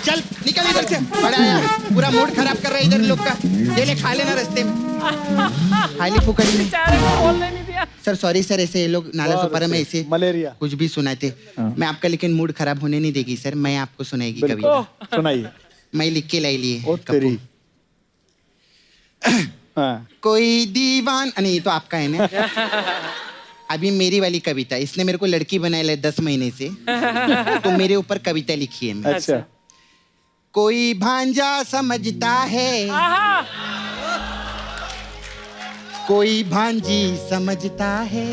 चल निकल इधर से। बड़ा आया, पूरा मूड खराब कर रहा है इधर लोग का। ये ले खा लेना रास्ते में, खाली फुकड़ी में। बेचारे को बोलने नहीं दिया। सर सॉरी सर, ऐसे ये लोग नाला सुपारा में ऐसे मलेरिया कुछ भी सुनाते। मैं आपका लेकिन मूड खराब होने नहीं देगी सर, मैं आपको सुनाएगी कविता। सुनाइए। मैं लिख के लाई लिए। ओ तेरी। हाँ। कोई दीवान नहीं तो आपका है ना। अभी मेरी वाली कविता, इसने मेरे को लड़की बनाया है 10 महीने से, तो मेरे ऊपर कविता लिखी है मैं। अच्छा। कोई भांजा समझता है, कोई भांजी समझता है,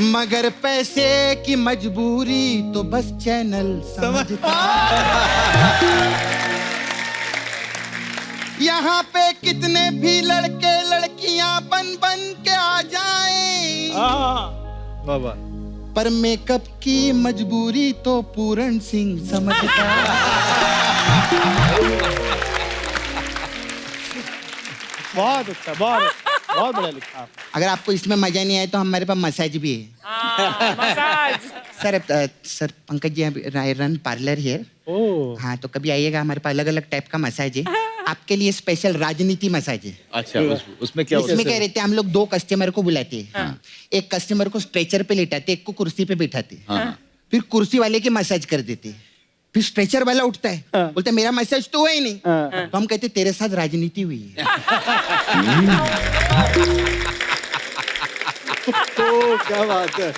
मगर पैसे की मजबूरी तो बस चैनल समझता है। यहाँ पे कितने भी लड़के लड़कियां बन बन के आ जाएं, बाबा पर मेकअप की मजबूरी तो पूरण सिंह समझता बहुत अच्छा, बहुत बढ़िया लिखा आपने। अगर आपको इसमें मजा नहीं आया तो हमारे पास मसाज भी है। Massage. Sir Pankaj ji run parlour here. ओह हाँ तो कभी आइएगा, हमारे पास अलग अलग टाइप का मसाज है। आपके लिए स्पेशल राजनीति मसाज है। अच्छा उसमें क्या इसमें क्या रहते हैं, हम लोग 2 कस्टमर को बुलाते हैं। एक कस्टमर को स्ट्रेचर पे लेटाते, एक को कुर्सी पे बिठाते, फिर कुर्सी वाले की मसाज कर देते, फिर स्ट्रेचर वाला उठता है, बोलता है मेरा मैसेज तो हुआ ही नहीं। तो हम कहते तेरे साथ राजनीति हुई है। तो क्या बात है।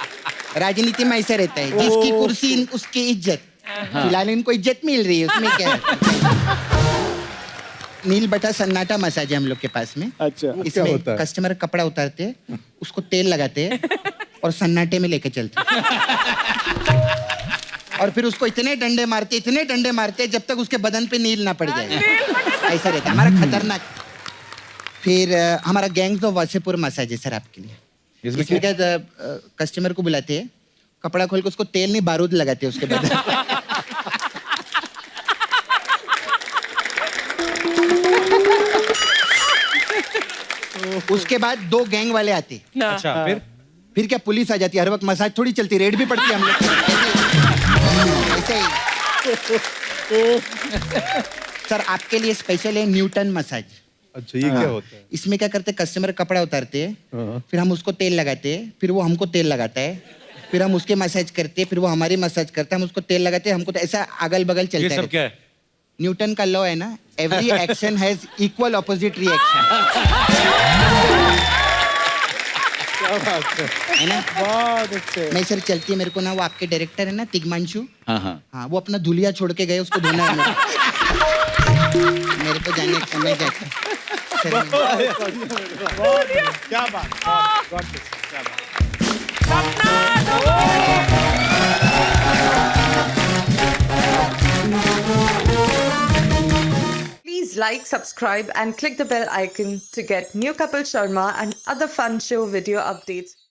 राजनीति में ऐसा रहता है, जिसकी कुर्सी उसकी इज्जत। फिलहाल इनको इज्जत मिल रही है, उसमें क्या है। नील बटा सन्नाटा मसाज है हम लोग के पास में। अच्छा, इसमें होता है? कस्टमर कपड़ा उतारते हैं, उसको तेल लगाते हैं और सन्नाटे में लेके चलते हैं। और फिर उसको इतने डंडे मारते जब तक उसके बदन पे नील ना पड़ जाए। ऐसा रहता है हमारा खतरनाक। फिर हमारा गैंग्स ऑफ वासेपुर मसाज है सर आपके लिए। इसमें क्या कस्टमर को बुलाते हैं, कपड़ा खोल के उसको तेल नहीं बारूद लगाते हैं उसके बदन। उसके बाद 2 गैंग वाले आते। अच्छा, फिर क्या पुलिस आ जाती है, हर वक्त मसाज थोड़ी चलती, रेड भी पड़ती है हम लोग। ऐसे ही। सर आपके लिए स्पेशल है न्यूटन मसाज। अच्छा, ये क्या होता है? इसमें क्या करते हैं, कस्टमर कपड़ा उतारते हैं, फिर हम उसको तेल लगाते हैं, फिर वो हमको तेल लगाता है, फिर हम उसके मसाज करते हैं, फिर वो हमारी मसाज करता है, हम उसको तेल लगाते हैं, हमको तो ऐसा अगल बगल चलता है। ये सब क्या है? न्यूटन का लॉ है ना, every action has equal opposite reaction. है ना? बहुत अच्छे। नहीं सर, चलती है मेरे को ना, वो आपके डायरेक्टर है ना तिग्मांशु, हाँ हाँ हाँ वो अपना धुलिया छोड़ के गए, उसको धोना है मेरे को जाने का समय जाता है। क्या बात। Please like, subscribe and click the bell icon to get new Kapil Sharma and other fun show video updates.